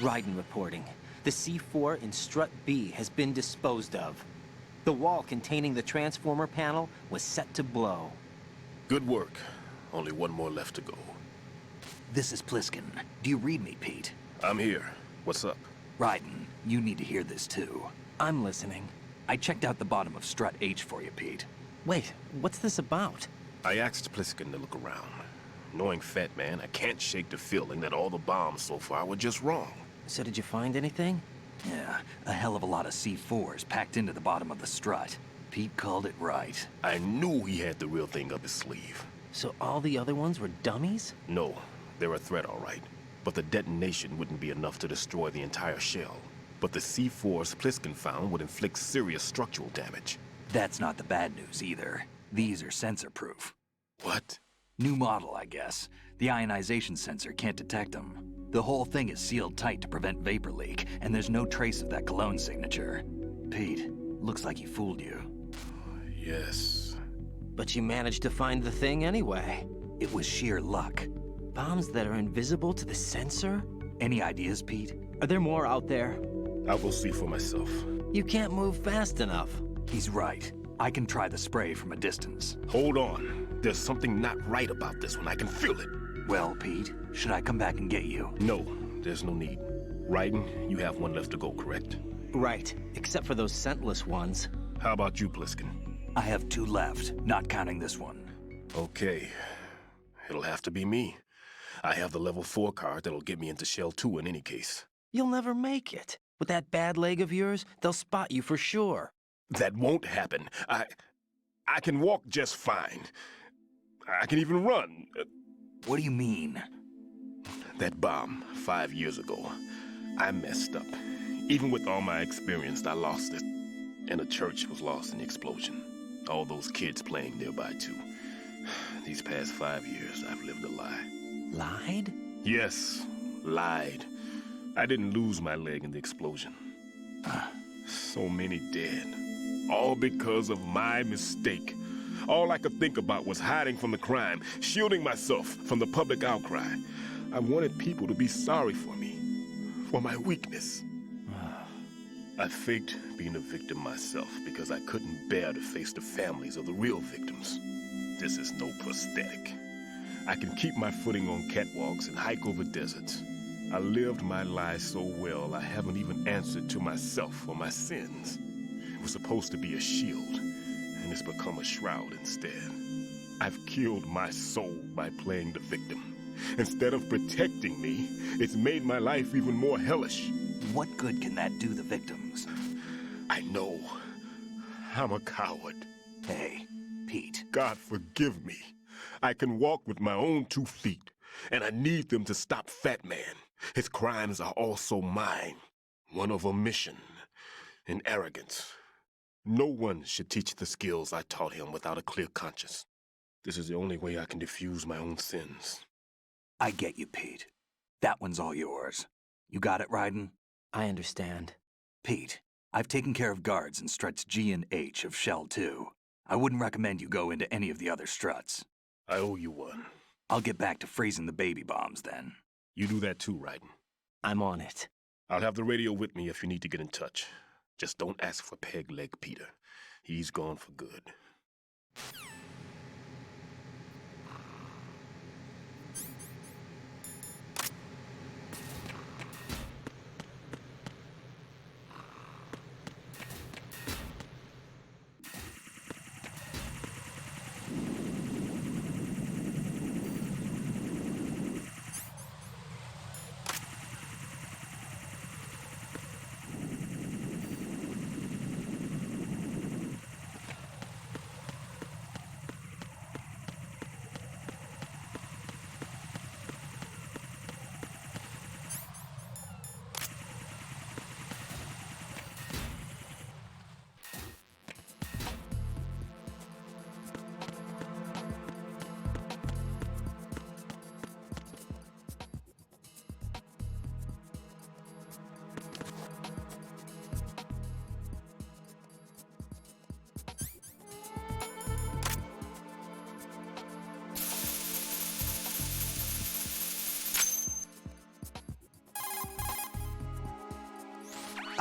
Raiden reporting. The C4 in Strut B has been disposed of. The wall containing the transformer panel was set to blow. Good work. Only one more left to go. This is Pliskin. Do you read me, Pete? I'm here. What's up? Raiden, you need to hear this too. I'm listening. I checked out the bottom of Strut H for you, Pete. Wait, what's this about? I asked Pliskin to look around. Knowing Fat Man, I can't shake the feeling that all the bombs so far were just wrong. So did you find anything? Yeah, a hell of a lot of C4s packed into the bottom of the strut. Pete called it right. I knew he had the real thing up his sleeve. So all the other ones were dummies? No, they're a threat, all right. But the detonation wouldn't be enough to destroy the entire shell. But the C4s Pliskin found would inflict serious structural damage. That's not the bad news either. These are sensor-proof. What? New model, I guess. The ionization sensor can't detect them. The whole thing is sealed tight to prevent vapor leak, and there's no trace of that cologne signature. Pete, looks like he fooled you. Yes. But you managed to find the thing anyway. It was sheer luck. Bombs that are invisible to the sensor? Any ideas, Pete? Are there more out there? I'll go see for myself. You can't move fast enough. He's right. I can try the spray from a distance. Hold on. There's something not right about this one. I can feel it. Well, Pete, should I come back and get you? No, there's no need. Raiden, you have one left to go, correct? Right, except for those scentless ones. How about you, Pliskin? I have 2 left, not counting this one. Okay. It'll have to be me. I have the level 4 card that'll get me into Shell 2 in any case. You'll never make it. With that bad leg of yours, they'll spot you for sure. That won't happen. I can walk just fine. I can even run. What do you mean? That bomb 5 years ago, I messed up. Even with all my experience, I lost it. And the church was lost in the explosion. All those kids playing nearby, too. These past 5 years, I've lived a lie. Lied? Yes, lied. I didn't lose my leg in the explosion. So many dead. All because of my mistake. All I could think about was hiding from the crime, shielding myself from the public outcry. I wanted people to be sorry for me, for my weakness. I faked being a victim myself because I couldn't bear to face the families of the real victims. This is no prosthetic. I can keep my footing on catwalks and hike over deserts. I lived my lie so well I haven't even answered to myself for my sins. It was supposed to be a shield, and it's become a shroud instead. I've killed my soul by playing the victim. Instead of protecting me, it's made my life even more hellish. What good can that do the victims? I know. I'm a coward. Hey, Pete. God forgive me. I can walk with my own 2 feet, and I need them to stop Fat Man. His crimes are also mine. One of omission and arrogance. No one should teach the skills I taught him without a clear conscience. This is the only way I can diffuse my own sins. I get you, Pete. That one's all yours. You got it, Raiden? I understand. Pete, I've taken care of guards in struts G and H of Shell 2. I wouldn't recommend you go into any of the other struts. I owe you one. I'll get back to freezing the baby bombs then. You do that too, Raiden. I'm on it. I'll have the radio with me if you need to get in touch. Just don't ask for Peg Leg Peter. He's gone for good.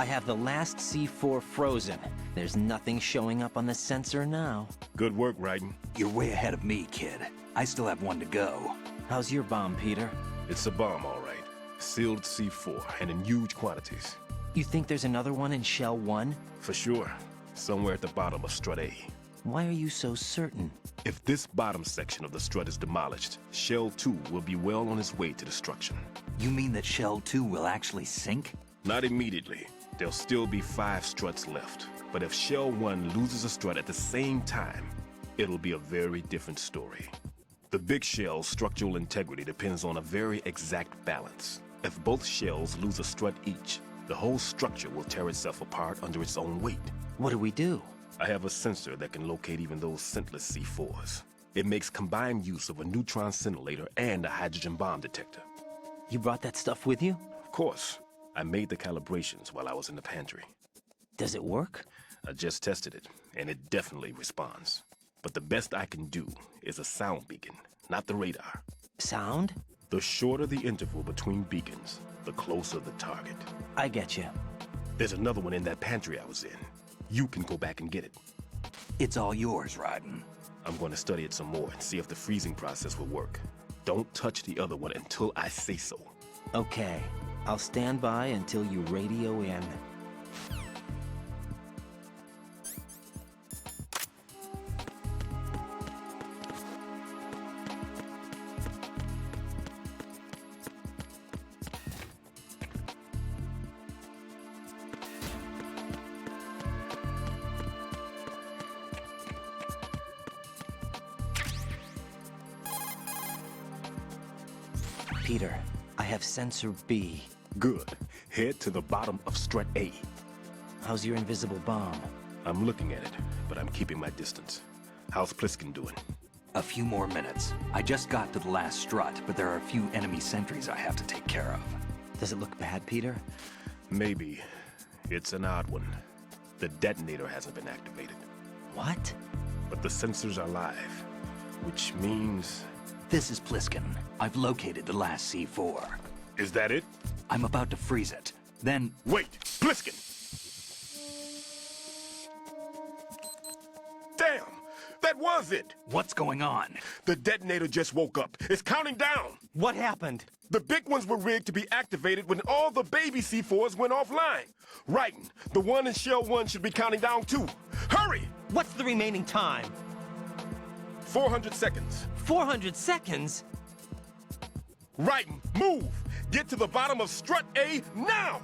I have the last C4 frozen. There's nothing showing up on the sensor now. Good work, Raiden. You're way ahead of me, kid. I still have one to go. How's your bomb, Peter? It's a bomb, all right. Sealed C4, and in huge quantities. You think there's another one in Shell 1? For sure. Somewhere at the bottom of Strut A. Why are you so certain? If this bottom section of the strut is demolished, Shell 2 will be well on its way to destruction. You mean that Shell 2 will actually sink? Not immediately. There'll still be 5 struts left. But if Shell 1 loses a strut at the same time, it'll be a very different story. The big shell's structural integrity depends on a very exact balance. If both shells lose a strut each, the whole structure will tear itself apart under its own weight. What do we do? I have a sensor that can locate even those scentless C4s. It makes combined use of a neutron scintillator and a hydrogen bomb detector. You brought that stuff with you? Of course. I made the calibrations while I was in the pantry. Does it work? I just tested it, and it definitely responds. But the best I can do is a sound beacon, not the radar. Sound? The shorter the interval between beacons, the closer the target. I get you. There's another one in that pantry I was in. You can go back and get it. It's all yours, Raiden. I'm going to study it some more and see if the freezing process will work. Don't touch the other one until I say so. Okay. I'll stand by until you radio in. Peter, I have sensor B. Good. Head to the bottom of Strut A. How's your invisible bomb? I'm looking at it, but I'm keeping my distance. How's Pliskin doing? A few more minutes. I just got to the last strut, but there are a few enemy sentries I have to take care of. Does it look bad, Peter? Maybe. It's an odd one. The detonator hasn't been activated. What? But the sensors are live, which means... This is Pliskin. I've located the last C4. Is that it? I'm about to freeze it. Then... Wait! Pliskin! Damn! That was it! What's going on? The detonator just woke up. It's counting down! What happened? The big ones were rigged to be activated when all the baby C4s went offline. Raiden, the one in Shell 1 should be counting down too. Hurry! What's the remaining time? 400 seconds. 400 seconds? Raiden, move! Get to the bottom of Strut A now!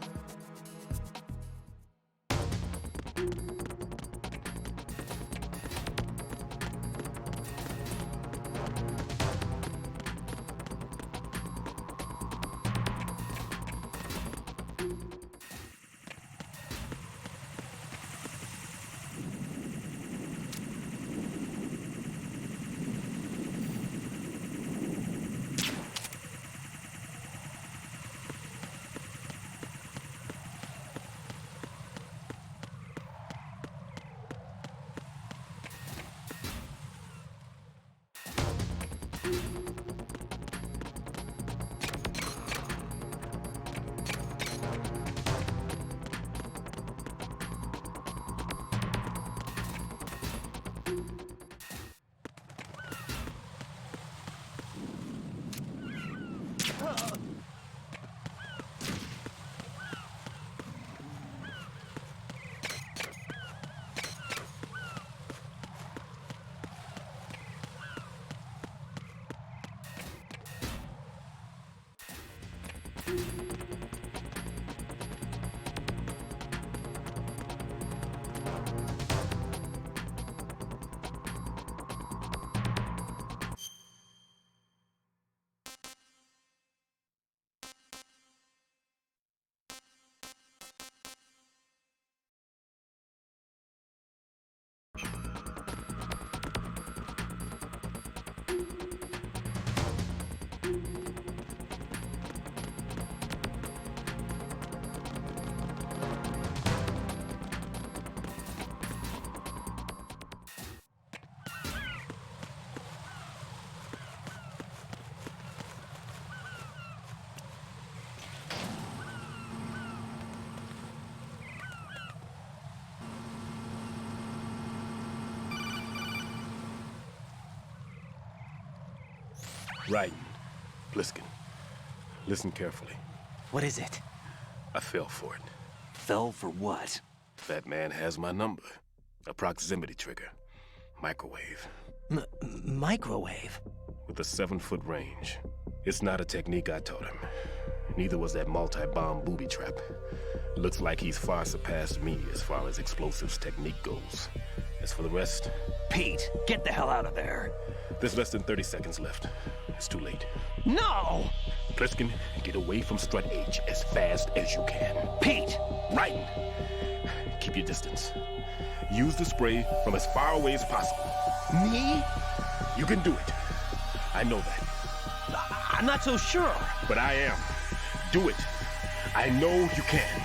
Raiden. Pliskin. Listen carefully. What is it? I fell for it. Fell for what? That man has my number. A proximity trigger. Microwave. Microwave? With a 7-foot range. It's not a technique I taught him. Neither was that multi-bomb booby trap. Looks like he's far surpassed me as far as explosives technique goes. As for the rest... Pete, get the hell out of there. There's less than 30 seconds left. It's too late. No! Pliskin, get away from Strut H as fast as you can. Pete! Raiden! Keep your distance. Use the spray from as far away as possible. Me? You can do it. I know that. I'm not so sure. But I am. Do it. I know you can.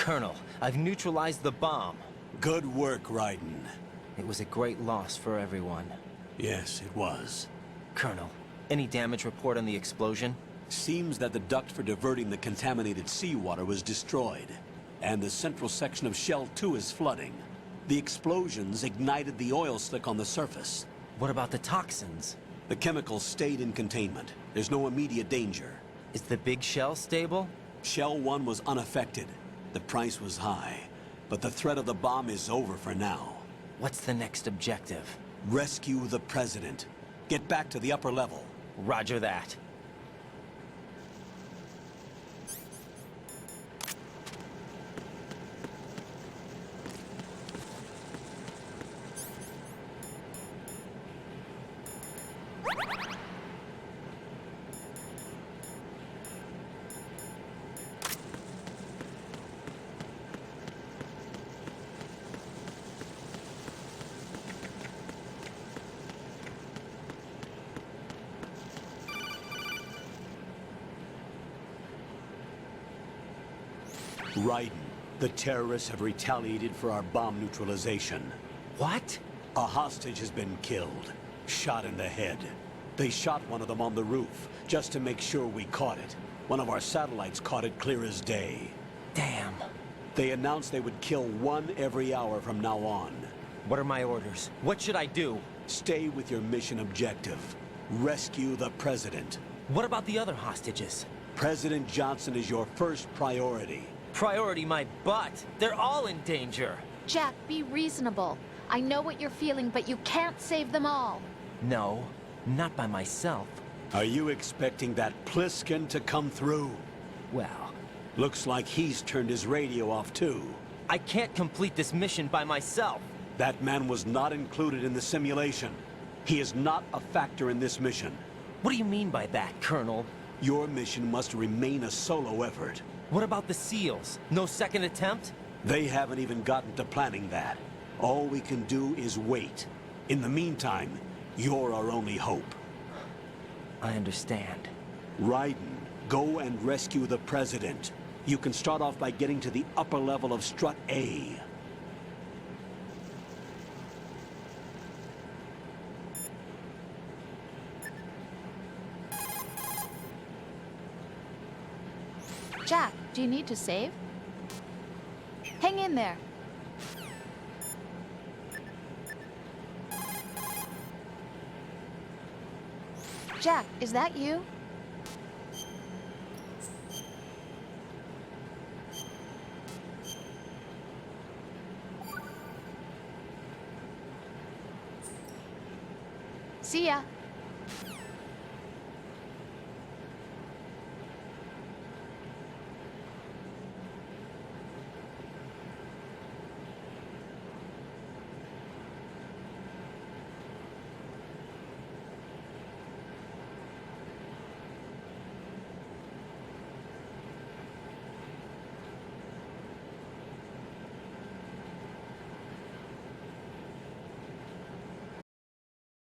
Colonel, I've neutralized the bomb. Good work, Raiden. It was a great loss for everyone. Yes, it was. Colonel, any damage report on the explosion? Seems that the duct for diverting the contaminated seawater was destroyed, and the central section of Shell 2 is flooding. The explosions ignited the oil slick on the surface. What about the toxins? The chemicals stayed in containment. There's no immediate danger. Is the big shell stable? Shell 1 was unaffected. The price was high, but the threat of the bomb is over for now. What's the next objective? Rescue the President. Get back to the upper level. Roger that. Raiden, the terrorists have retaliated for our bomb neutralization. What? A hostage has been killed, shot in the head. They shot one of them on the roof, just to make sure we caught it. One of our satellites caught it clear as day. Damn. They announced they would kill one every hour from now on. What are my orders? What should I do? Stay with your mission objective. Rescue the President. What about the other hostages? President Johnson is your first priority. Priority my butt. They're all in danger. Jack, be reasonable. I know what you're feeling, but you can't save them all. No, not by myself. Are you expecting that Pliskin to come through? Well, looks like he's turned his radio off too. I can't complete this mission by myself. That man was not included in the simulation. He is not a factor in this mission. What do you mean by that, Colonel? Your mission must remain a solo effort. What about the SEALs? No second attempt? They haven't even gotten to planning that. All we can do is wait. In the meantime, you're our only hope. I understand. Raiden, go and rescue the President. You can start off by getting to the upper level of Strut A. Jack, do you need to save? Hang in there. Jack, is that you? See ya.